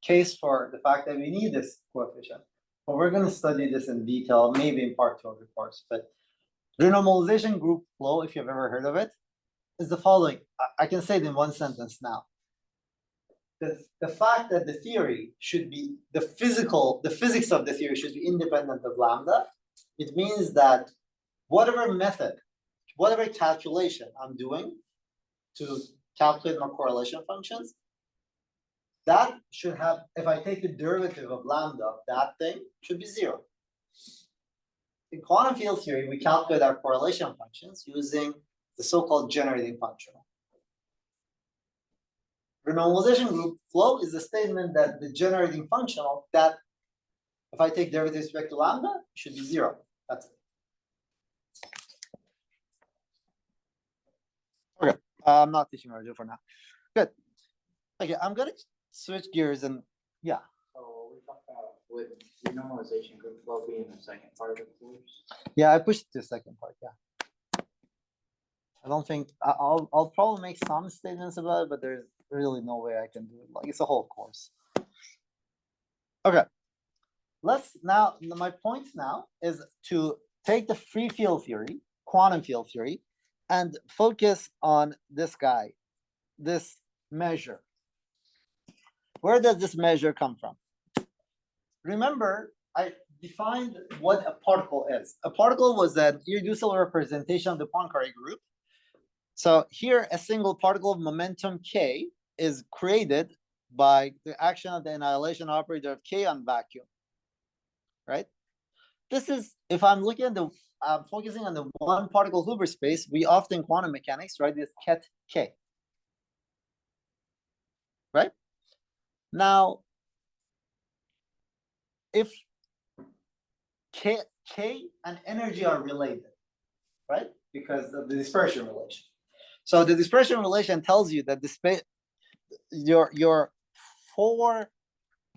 case for the fact that we need this coefficient. But we're going to study this in detail, maybe in part 2 of the course. But renormalization group flow, if you've ever heard of it, is the following. I can say it in one sentence now. The fact that the theory should be the physics of the theory should be independent of lambda, it means that whatever method, whatever calculation I'm doing to calculate my correlation functions, that should have, if I take the derivative of lambda of that thing, should be 0. In quantum field theory, we calculate our correlation functions using the so-called generating function. Renormalization group flow is the statement that the generating functional, that if I take derivative with respect to lambda, should be 0. That's it. Okay, I'm not teaching Arjo for now. Good. Okay, I'm gonna switch gears and yeah. So we talked about with renormalization group flow being the second part of the course. Yeah, I pushed to the second part. Yeah. I don't think I'll probably make some statements about it, but there's really no way I can do it. Like it's a whole course. Okay. Let's now. My point now is to take the free field theory, quantum field theory, and focus on this guy, this measure. Where does this measure come from? Remember, I defined what a particle is. A particle was an irreducible representation of the Poincare group. So here, a single particle of momentum k is created by the action of the annihilation operator of k on vacuum, right? This is, if I'm looking at the, focusing on the one particle Hilbert space, we often quantum mechanics write this ket k, right? Now, if k and energy are related, right? Because of the dispersion relation. So the dispersion relation tells you that the space, your forward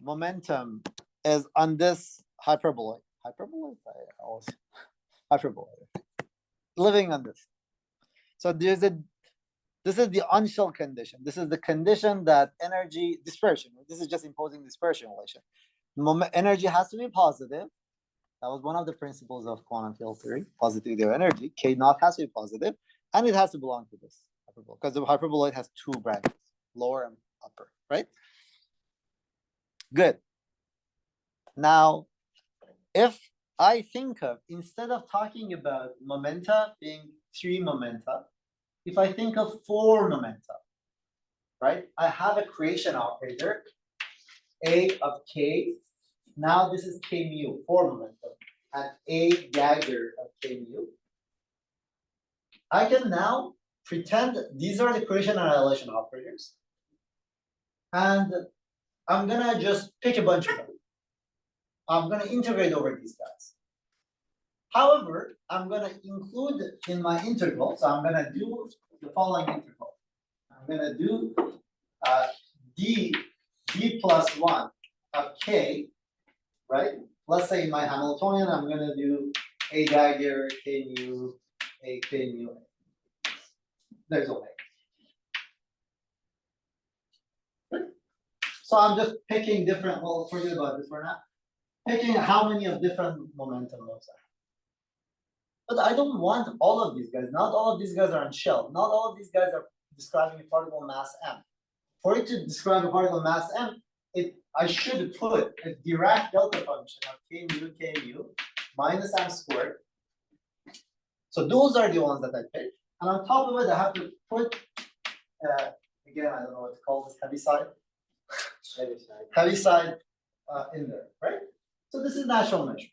momentum is on this hyperboloid. Hyperboloid? Hyperboloid. Living on this. So this is the unshell condition. This is the condition that energy dispersion. This is just imposing dispersion relation. Energy has to be positive. That was one of the principles of quantum field theory, positivity of energy. K naught has to be positive, and it has to belong to this hyperboloid, because the hyperboloid has 2 brackets, lower and upper, right? Good. Now, if I think of, instead of talking about momenta being 3 momenta, if I think of 4 momenta, right? I have a creation operator, A of k. Now this is k mu, 4 momentum, and A dagger of k mu. I can now pretend these are the creation and annihilation operators. And I'm gonna just pick a bunch of them. I'm gonna integrate over these guys. However, I'm gonna include in my integral, so I'm gonna do the following integral. I'm gonna do d plus 1 of k, right? Let's say in my Hamiltonian, I'm gonna do A dagger, k mu, A k mu. There's a way. So I'm just picking different, well, forget about this for now. Picking how many of different momentum modes are. But I don't want all of these guys. Not all of these guys are unshelled. Not all of these guys are describing a particle mass m. For it to describe a particle mass m, I should put a Dirac delta function of k mu minus m squared. So those are the ones that I pick. And on top of it, I have to put, again, I don't know what to call this, heavy side in there, right? So this is natural measure.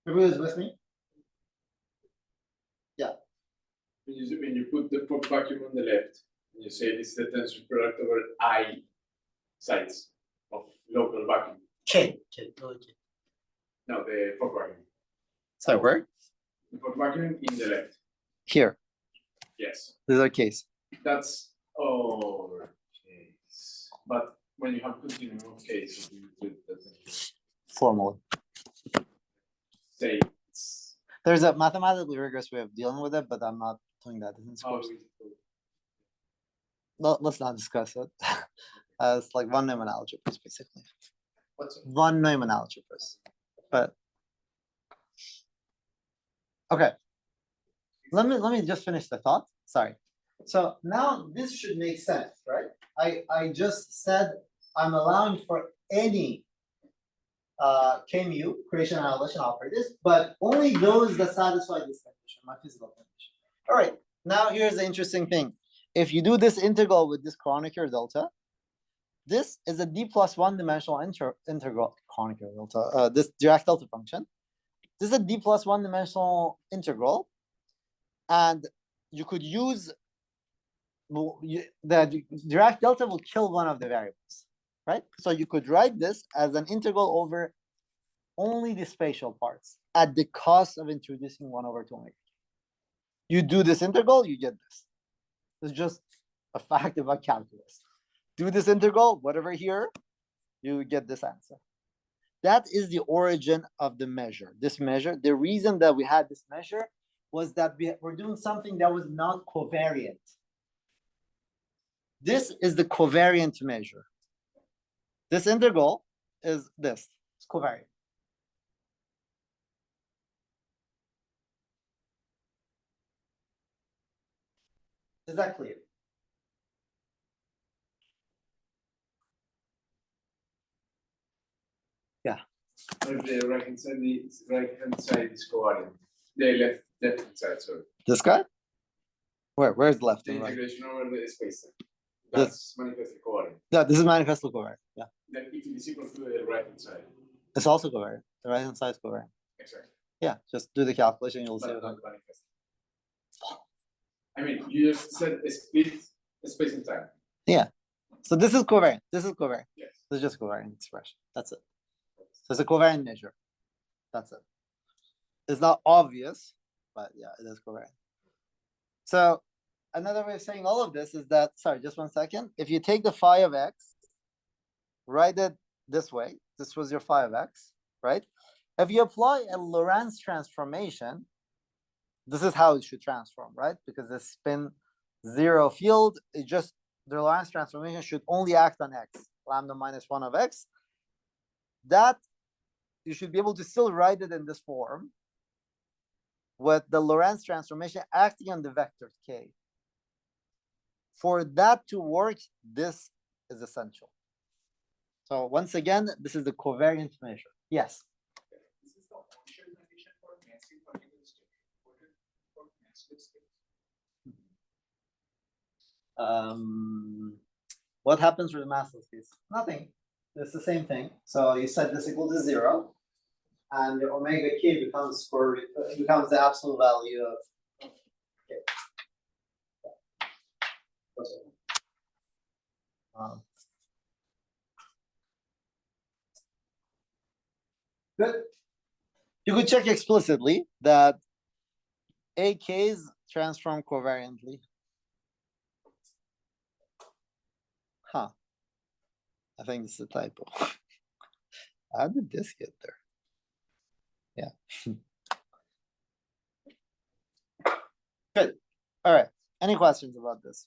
Everybody's with me? Yeah. When you put the Fock vacuum on the left, and you say it's the tensor product over I sides of local vacuum. K. No, the Fock vacuum. So where? The Fock vacuum in the left. Here. Yes. This is our case. That's our case. But when you have continuum of cases, you put that Formally. states. There's a mathematically rigorous way of dealing with it, but I'm not doing that in this Oh, course. Let's not discuss it. It's like von Neumann algebras, basically. What's Von Neumann algebras. But okay. Let me just finish the thought. Sorry. So now this should make sense, right? I just said I'm allowing for any KMU, creation and annihilation operators, but only those that satisfy this condition, my physical condition. All right. Now here's the interesting thing. If you do this integral with this Kronecker delta, this is a d plus one dimensional integral Kronecker delta. This Dirac delta function. This is a d plus one dimensional integral, and you could use the Dirac delta will kill one of the variables, right? So you could write this as an integral over only the spatial parts at the cost of introducing 1 over 2 omega. You do this integral, you get this. It's just a fact about calculus. Do this integral, whatever here, you get this answer. That is the origin of the measure. This measure, the reason that we had this measure was that we're doing something that was not covariant. This is the covariant measure. This integral is this. It's covariant. Is that clear? Yeah. If the right hand side is covariant. The left hand side, sorry. This guy? Where's left The and right? integration over the space. That's manifestly covariant. Yeah, this is manifestly covariant. Yeah. Then if it is equal to the right hand side. It's also covariant. The right hand side is covariant. Exactly. Yeah, just do the calculation, you'll see But it. not manifest. I mean, you just said a split space and time. Yeah. So this is covariant. This is covariant. Yes. This is just covariant expression. That's it. So it's a covariant measure. That's it. It's not obvious, but yeah, it is covariant. So another way of saying all of this is that, sorry, just 1 second. If you take the phi of x, write it this way. This was your phi of x, right? If you apply a Lorentz transformation, this is how it should transform, right? Because the spin zero field, it just, the Lorentz transformation should only act on x, lambda minus 1 of x. That, you should be able to still write it in this form with the Lorentz transformation acting on the vector k. For that to work, this is essential. So once again, this is the covariant measure. Yes? This is the function condition for massive particle state. For massive state. What happens with the massless case? Nothing. It's the same thing. So you set this equal to 0, and the omega k becomes becomes the absolute value of k. Good. You could check explicitly that AKs transform covariantly. Huh. I think this is a typo. How did this get there? Yeah. Good. All right. Any questions about this?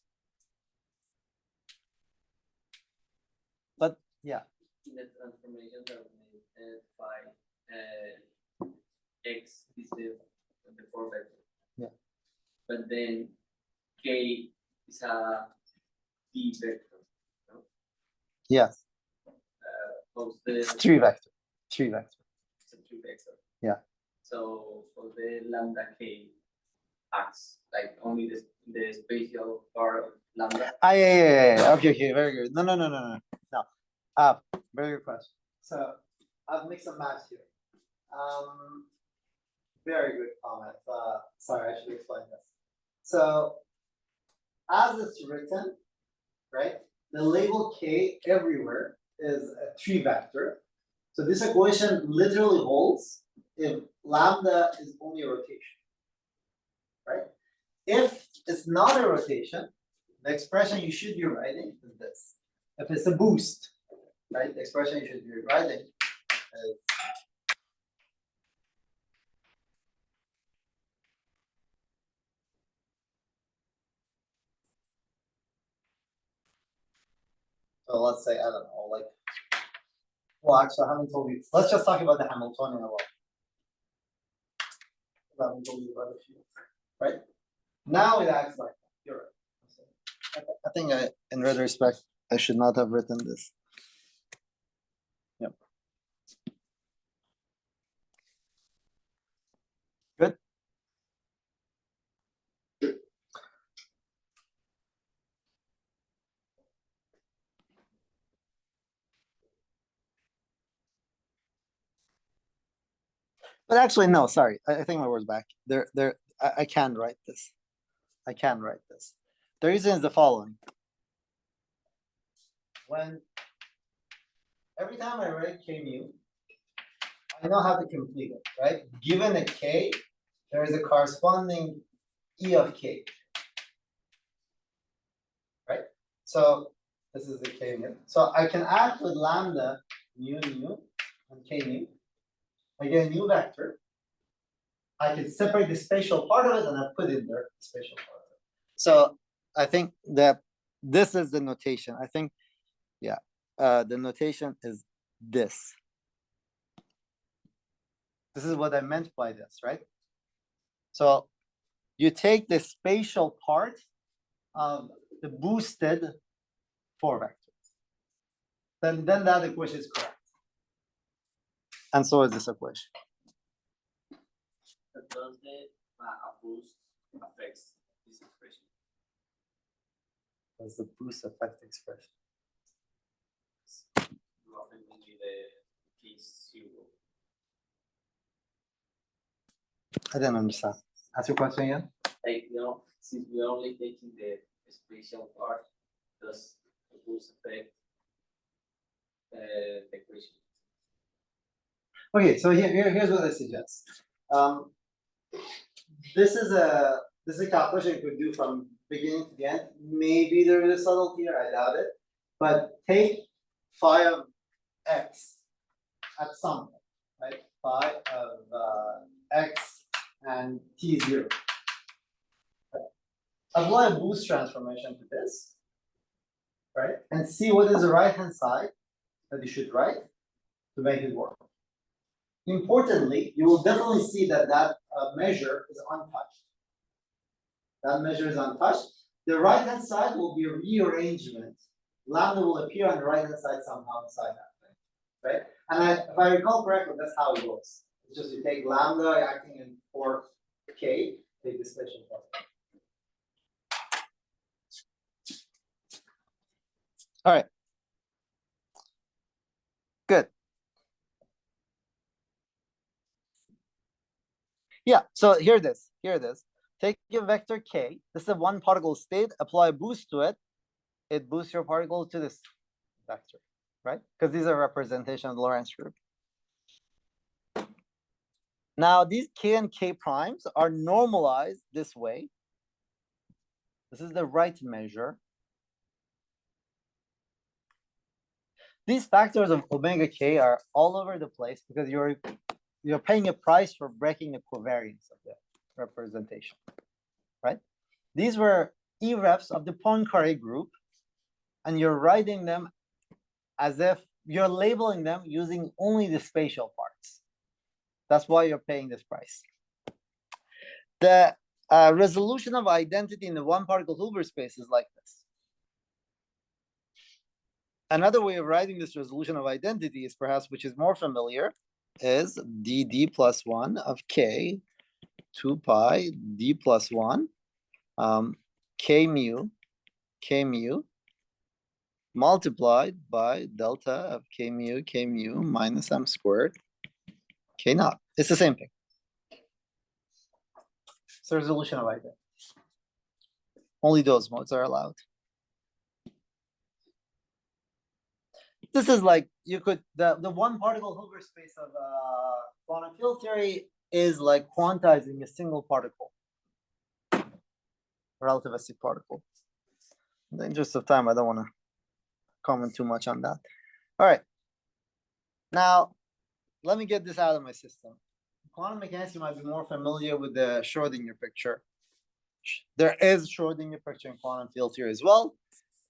But yeah. The transformations are made by x is the four vector. Yeah. But then k is a d vector. No? Yes. Of the It's 3 vector. 3 vector. it's a three vector. Yeah. So for the lambda k acts like only the spatial part of lambda. Yeah. Okay. Very good. No. Very good question. So I've mixed some math here. Very good comment. Sorry, I should explain this. So as it's written, right, the label k everywhere is a 3 vector. So this equation literally holds if lambda is only a rotation, right? If it's not a rotation, the expression you should be writing is this. If it's a boost, right, the expression you should be writing is So let's say, I don't know, like, well, actually, I haven't told you. Let's just talk about the Hamiltonian alone. I haven't told you about the field, right? Now it acts like that. You're right. I think in retrospect, I should not have written this. Yep. Good. But actually, no, sorry. I think my word's back. I can write this. I can write this. The reason is the following. When every time I write k mu, I know how to complete it, right? Given a k, there is a corresponding e of k. Right? So this is the k mu. So I can add with lambda mu and k mu. I get a new vector. I can separate the spatial part of it and I put in there the spatial part of it. So I think that this is the notation. I think, yeah, the notation is this. This is what I meant by this, right? So you take the spatial part of the boosted 4 vectors. Then that equation is correct. And so is this equation. But does the boost affects this expression? Does the boost affect the expression? Roughly will be the case 0. I didn't understand. Ask your question again. Like, since we're only taking the spatial part, does the boost affect the equation? Okay, so here's what I suggest. This is a calculation you could do from beginning to the end. Maybe there is a subtlety here, I doubt it. But take phi of x at some point, right? Phi of x and t0. Apply a boost transformation to this, right? And see what is the right-hand side that you should write to make it work. Importantly, you will definitely see that measure is untouched. That measure is untouched. The right-hand side will be a rearrangement. Lambda will appear on the right-hand side somehow inside that thing, right? And if I recall correctly, that's how it works. It's just you take lambda acting in for k, take the special part. All right. Good. Yeah, so here it is. Take your vector k. This is a one particle state. Apply a boost to it. It boosts your particle to this vector, right? Because these are representation of the Lorentz group. Now, these k and k primes are normalized this way. This is the right measure. These factors of omega k are all over the place because you're paying a price for breaking the covariance of the representation, right? These were E-reps of the Poincaré group, and you're writing them as if you're labeling them using only the spatial parts. That's why you're paying this price. The resolution of identity in the one particle Hilbert space is like this. Another way of writing this resolution of identity is perhaps, which is more familiar, is dd plus 1 of k 2 pi d plus 1 k mu multiplied by delta of k mu minus m squared k naught. It's the same thing. It's a resolution of identity. Only those modes are allowed. This is like you could the one particle Hilbert space of quantum field theory is like quantizing a single particle, relativistic particle. In the interest of time, I don't want to comment too much on that. All right. Now, let me get this out of my system. Quantum mechanics, you might be more familiar with the Schrodinger picture. There is Schrodinger picture in quantum field theory as well.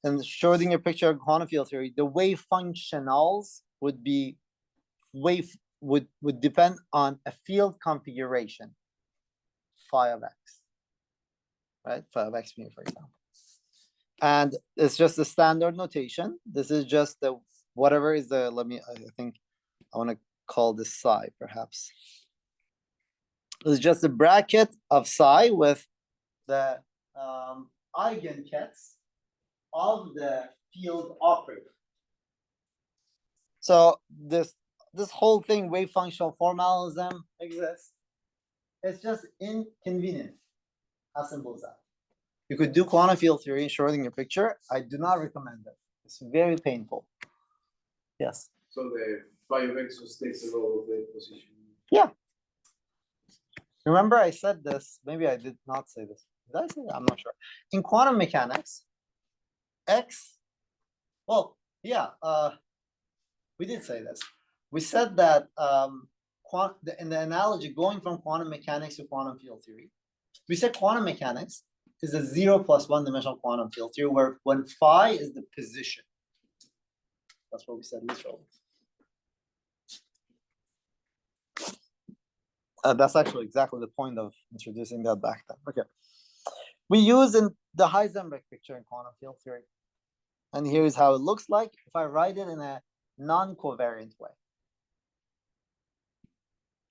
in Schrodinger picture of quantum field theory, the wave functionals would be would depend on a field configuration, phi of x, right? Phi of x mu, for example. And it's just the standard notation. This is just the whatever is the, I think I want to call this psi perhaps. It's just the bracket of psi with the eigenkets of the field operator. So this whole thing, wave functional formalism, exists. It's just inconvenient. How simple is that? You could do quantum field theory in Schrodinger picture. I do not recommend it. It's very painful. Yes. So the phi of x just takes the role of the position. Yeah. Remember I said this, maybe I did not say this. Did I say that? I'm not sure. In quantum mechanics, x, well, yeah, we did say this. We said that in the analogy going from quantum mechanics to quantum field theory, we said quantum mechanics is a 0 plus 1 dimensional quantum field theory where when phi is the position. That's what we said literally. That's actually exactly the point of introducing that back then. Okay. We use in the Heisenberg picture in quantum field theory. And here's how it looks like if I write it in a non-covariant way.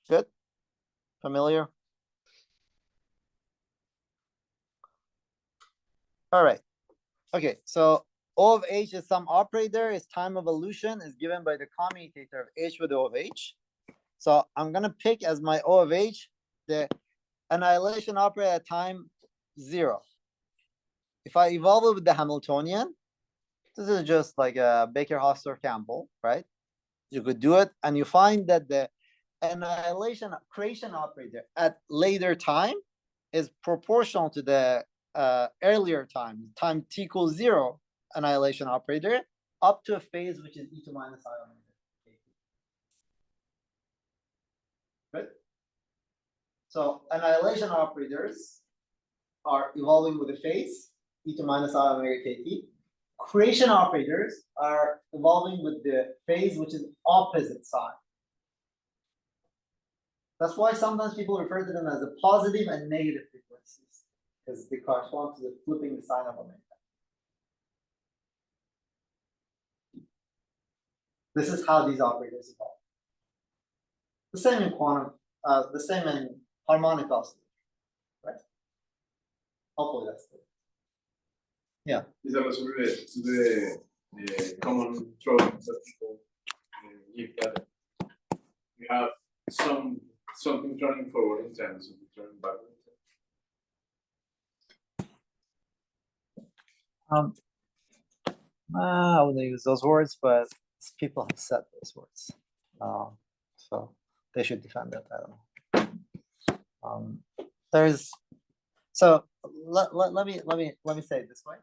Good? Familiar? All right. Okay, so O of H is some operator, its time of evolution is given by the commutator of H with O of H. So I'm gonna pick as my O of H the annihilation operator at time 0. If I evolve it with the Hamiltonian, this is just like a Baker-Hausdorff-Campbell, right? You could do it, and you find that the annihilation creation operator at later time is proportional to the earlier time t equals 0 annihilation operator up to a phase which is e to minus I omega. Right? So annihilation operators are evolving with a phase e to minus I omega kt. Creation operators are evolving with the phase which is opposite sign. That's why sometimes people refer to them as the positive and negative frequencies, because they correspond to the flipping the sign of omega. This is how these operators evolve. The same in quantum, the same in harmonic oscillator, right? Hopefully that's good. Yeah. These are also related to the common drawings that people give that we have something turning forward in time, something turning backward in time. I wouldn't use those words, but people have said those words, so they should defend it. I don't know. There's so let me say it this way.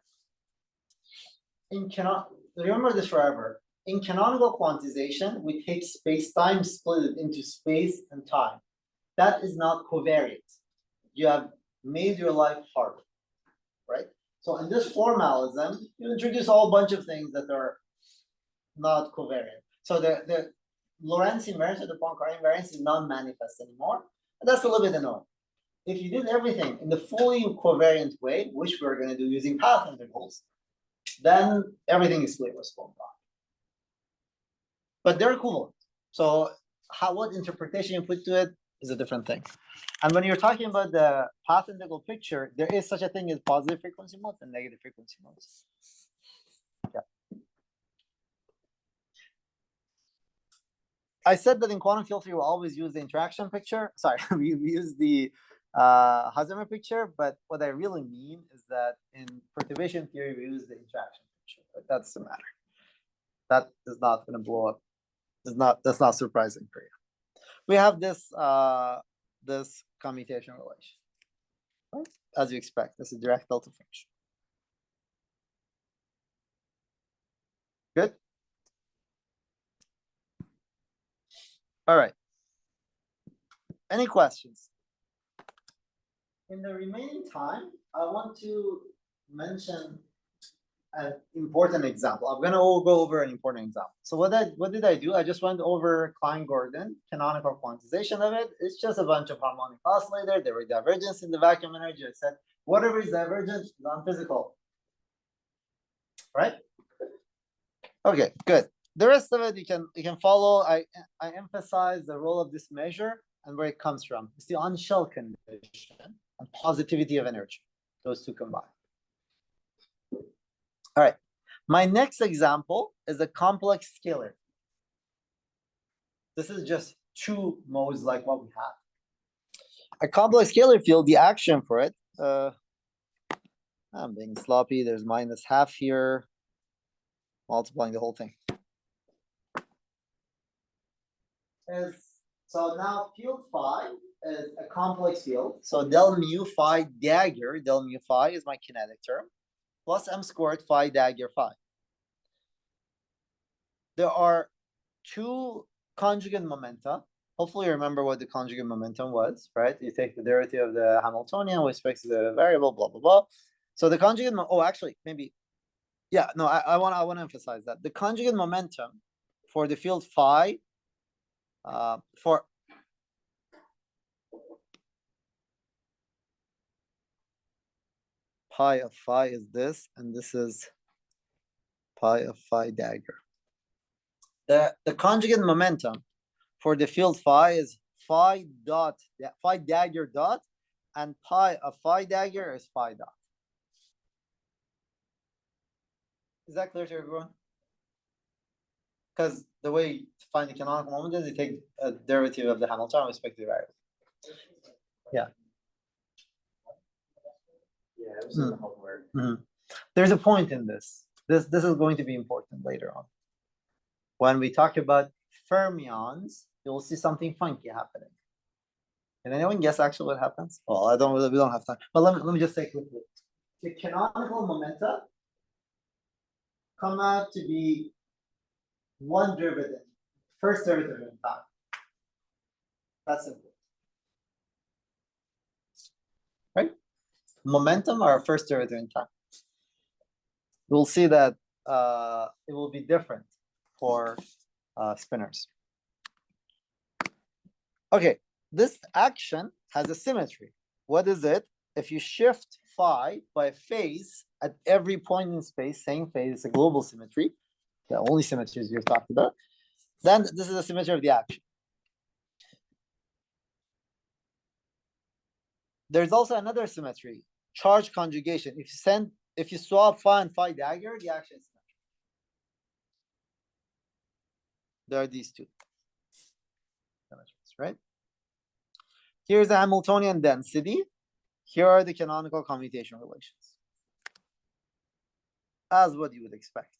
Remember this forever. In canonical quantization, we take space-time, split it into space and time. That is not covariant. You have made your life harder, right? So in this formalism, you introduce a whole bunch of things that are not covariant. So the Lorentz invariance or the Poincare invariance is non-manifest anymore. And that's a little bit annoying. If you did everything in the fully covariant way, which we're going to do using path integrals, then everything is clear as well. But they're equivalent. So what interpretation you put to it is a different thing. And when you're talking about the path integral picture, there is such a thing as positive frequency modes and negative frequency modes. Yeah. I said that in quantum field theory, we'll always use the interaction picture. Sorry, we use the Heisenberg picture, but what I really mean is that in perturbation theory, we use the interaction picture. But that's the matter. That is not going to blow up. That's not surprising for you. We have this this commutation relation, right? As you expect, this is direct delta function. Good. All right. Any questions? In the remaining time, I want to mention an important example. I'm gonna go over an important example. So what did I do? I just went over Klein-Gordon canonical quantization of it. It's just a bunch of harmonic oscillator. There were divergence in the vacuum energy. I said whatever is divergent is non-physical, right? Okay, good. The rest of it you can follow. I emphasize the role of this measure and where it comes from. It's the on-shell condition and positivity of energy. Those two combined. All right. My next example is a complex scalar. This is just two modes like what we have. A complex scalar field, the action for it, I'm being sloppy. There's minus half here, multiplying the whole thing. So now field phi is a complex field. So del mu phi dagger, del mu phi is my kinetic term, plus m squared phi dagger phi. There are two conjugate momenta. Hopefully you remember what the conjugate momentum was, right? You take the derivative of the Hamiltonian with respect to the variable, blah, blah, blah. So the conjugate, actually, maybe, yeah, no, I want to emphasize that. The conjugate momentum for the field phi, for pi of phi is this, and this is pi of phi dagger. The conjugate momentum for the field phi is phi dagger dot, and pi of phi dagger is phi dot. Is that clear to everyone? Because the way to find the canonical moment is you take a derivative of the Hamiltonian with respect to the variable. Yeah. Yeah, it was in the homework. There's a point in this. This is going to be important later on. When we talk about fermions, you'll see something funky happening. Can anyone guess actually what happens? Well, we don't have time. But let me just say quickly. The canonical momenta come out to be one derivative, first derivative in time. That's simple. Right? Momentum are first derivative in time. We'll see that it will be different for spinors. Okay, this action has a symmetry. What is it? If you shift phi by phase at every point in space, same phase, it's a global symmetry, the only symmetries we've talked about, then this is the symmetry of the action. There's also another symmetry, charge conjugation. If you swap phi and phi dagger, the action is symmetric. There are these two symmetries, right? Here's the Hamiltonian density. Here are the canonical commutation relations, as what you would expect.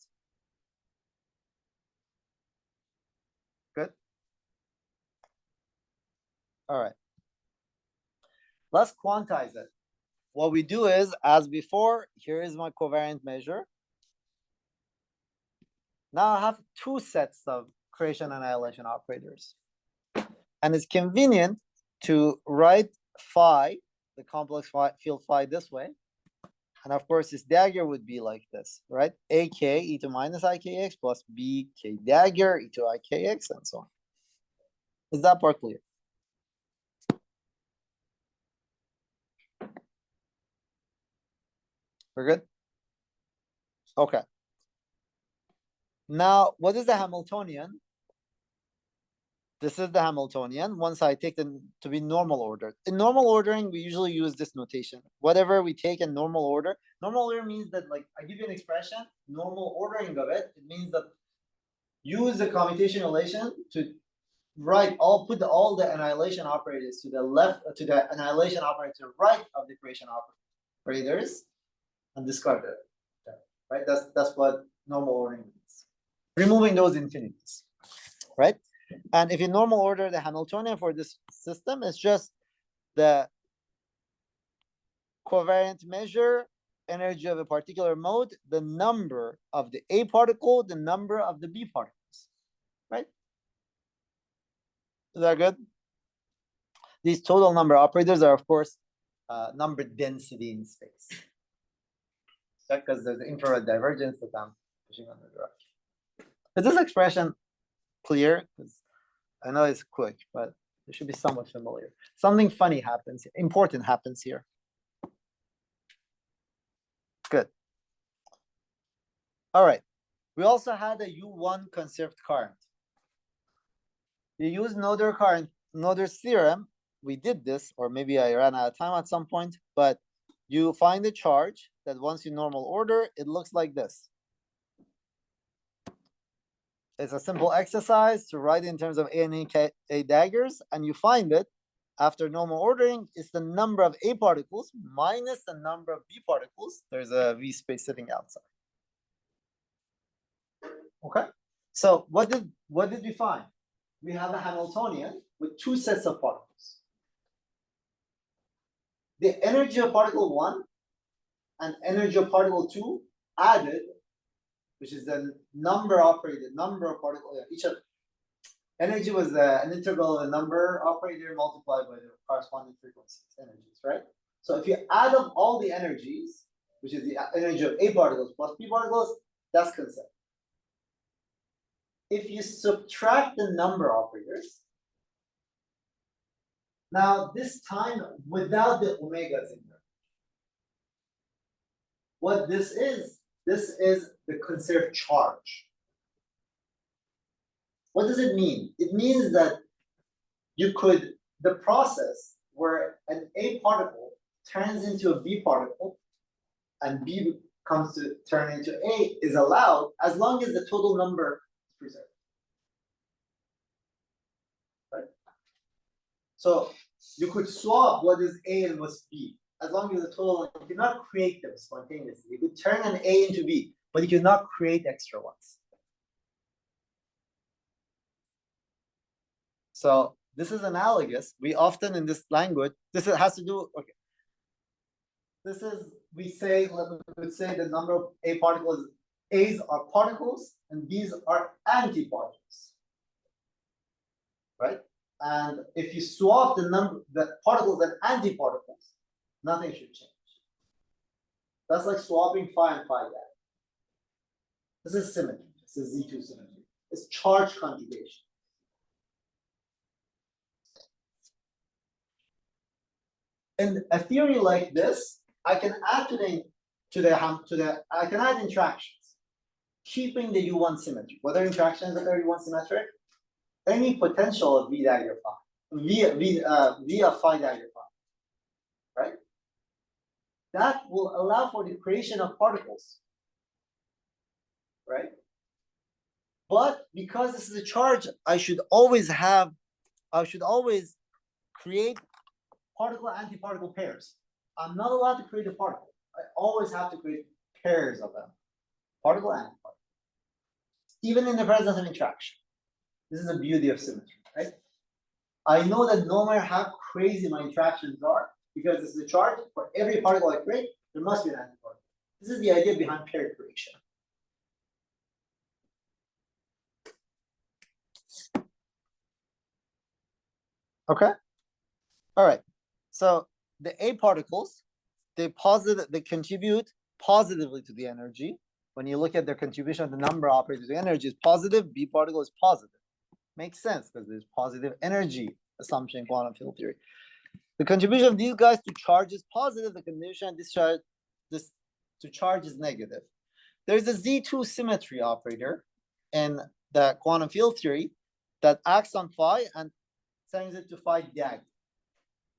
Good. All right. Let's quantize it. What we do is, as before, here is my covariant measure. Now I have two sets of creation annihilation operators. And it's convenient to write phi, the complex field phi, this way. And of course, this dagger would be like this, right? AK e to minus ikx plus bk dagger e to ikx and so on. Is that part clear? We're good? Okay. Now, what is the Hamiltonian? This is the Hamiltonian. Once I take them to be normal ordered. In normal ordering, we usually use this notation. Whatever we take in normal order means that, like, I give you an expression, normal ordering of it. It means that use the commutation relation to put all the annihilation operators to the left, to the annihilation operator to the right of the creation operators, and discard it. Right? That's what normal ordering means. Removing those infinities, right? And if you normal order the Hamiltonian for this system, it's just the covariant measure energy of a particular mode, the number of the A particle, the number of the B particles, right? Is that good? These total number operators are, of course, number density in space. because there's the infrared divergence that I'm pushing on the direction. Is this expression clear? Because I know it's quick, but it should be somewhat familiar. Something funny happens, important happens here. Good. All right. We also had a U1 conserved current. You use Noether's theorem. We did this, or maybe I ran out of time at some point, but you find a charge that once you normal order, it looks like this. It's a simple exercise to write in terms of A and A daggers, and you find it after normal ordering, it's the number of A particles minus the number of B particles. There's a V space sitting outside. Okay, so what did we find? We have a Hamiltonian with two sets of particles. The energy of particle 1 and energy of particle 2 added, which is the number of particles, each of energy was an integral of the number operator multiplied by the corresponding frequencies, energies, right? So if you add up all the energies, which is the energy of A particles plus B particles, that's conserved. If you subtract the number operators, now this time without the omegas in there, what this is the conserved charge. What does it mean? It means that the process where an A particle turns into a B particle and B comes to turn into A is allowed as long as the total number is preserved. Right? So you could swap what is A and what's B as long as the total, you cannot create them spontaneously. You could turn an A into B, but you cannot create extra ones. So this is analogous. We often in this language, has to do, okay. This is, we would say the number of A particles, A's are particles and B's are antiparticles, right? And if you swap the particles and antiparticles, nothing should change. That's like swapping phi and phi dash. This is symmetry. This is Z2 symmetry. It's charge conjugation. In a theory like this, I can add I can add interactions, keeping the U1 symmetry. Whether interactions are U1 symmetric, any potential of V dagger phi, V of phi dagger phi, right? That will allow for the creation of particles, right? But because this is a charge, I should always create particle-antiparticle pairs. I'm not allowed to create a particle. I always have to create pairs of them, particle and antiparticle, even in the presence of interaction. This is the beauty of symmetry, right? I know that no matter how crazy my interactions are, because this is a charge, for every particle I create, there must be an antiparticle. This is the idea behind pair creation. Okay. All right. So the A particles, they contribute positively to the energy. When you look at their contribution, the number operated to the energy is positive. B particle is positive. Makes sense because there's positive energy assumption in quantum field theory. The contribution of these guys to charge is positive. The contribution to charge is negative. There's a Z2 symmetry operator in the quantum field theory that acts on phi and sends it to phi dagger.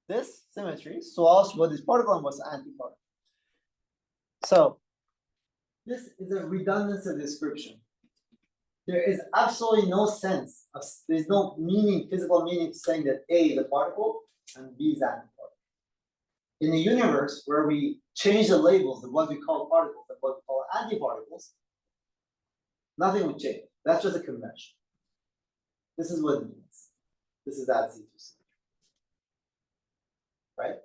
This symmetry solves what is particle and what's antiparticle. So this is a redundancy description. There is absolutely no sense of, there's no meaning, physical meaning to saying that A is a particle and B is antiparticle. In a universe where we change the labels of what we call particles and what we call antiparticles, nothing would change. That's just a convention. This is what it means. This is that Z2 symmetry. Right?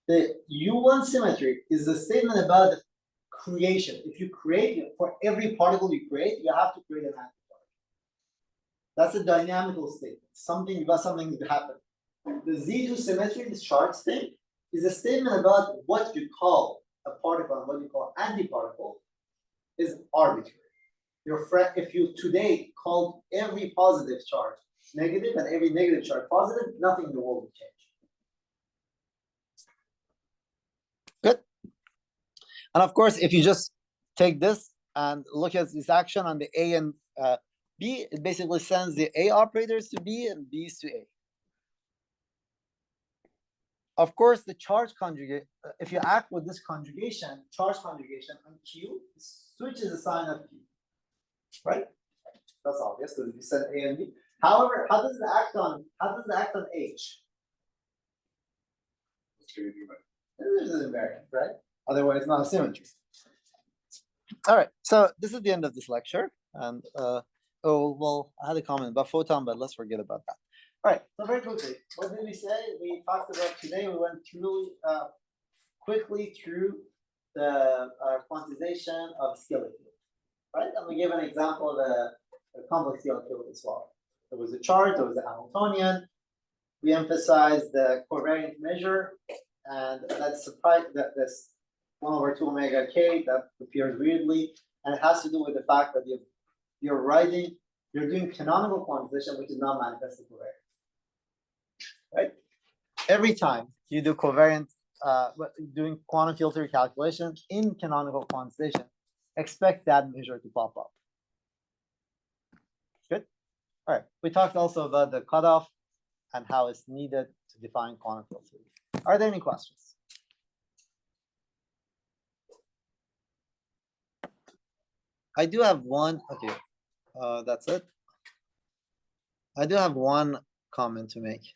The U1 symmetry is a statement about the creation. If you create, for every particle you create, you have to create an antiparticle. That's a dynamical statement. Something to happen. The Z2 symmetry, this charge state, is a statement about what you call a particle and what you call antiparticle is arbitrary. Your friend, if you today called every positive charge negative and every negative charge positive, nothing in the world will change. Good. And of course, if you just take this and look at this action on the A and B, it basically sends the A operators to B and B's to A. Of course, the charge conjugate, if you act with this conjugation, charge conjugation on Q, switches the sign of Q, right? That's obvious, because we said A and B. However, how does it act on H? This is invariant, right? Otherwise, it's not a symmetry. All right, so this is the end of this lecture. And oh, well, I had a comment about photon, but let's forget about that. All right, so very quickly, what did we say? We talked about today, we went through quickly through the quantization of scalar field, right? And we gave an example of the complex scalar field as well. There was a charge, there was a Hamiltonian. We emphasized the covariant measure, and that's surprise that this 1/2 omega k that appears weirdly, and it has to do with the fact that you're doing canonical quantization, which is not manifested covariant. Right? Every time you do covariant, doing quantum field theory calculations in canonical quantization, expect that measure to pop up. Good. All right. We talked also about the cutoff and how it's needed to define quantum field theory. Are there any questions? I do have one. Okay, that's it. I do have one comment to make.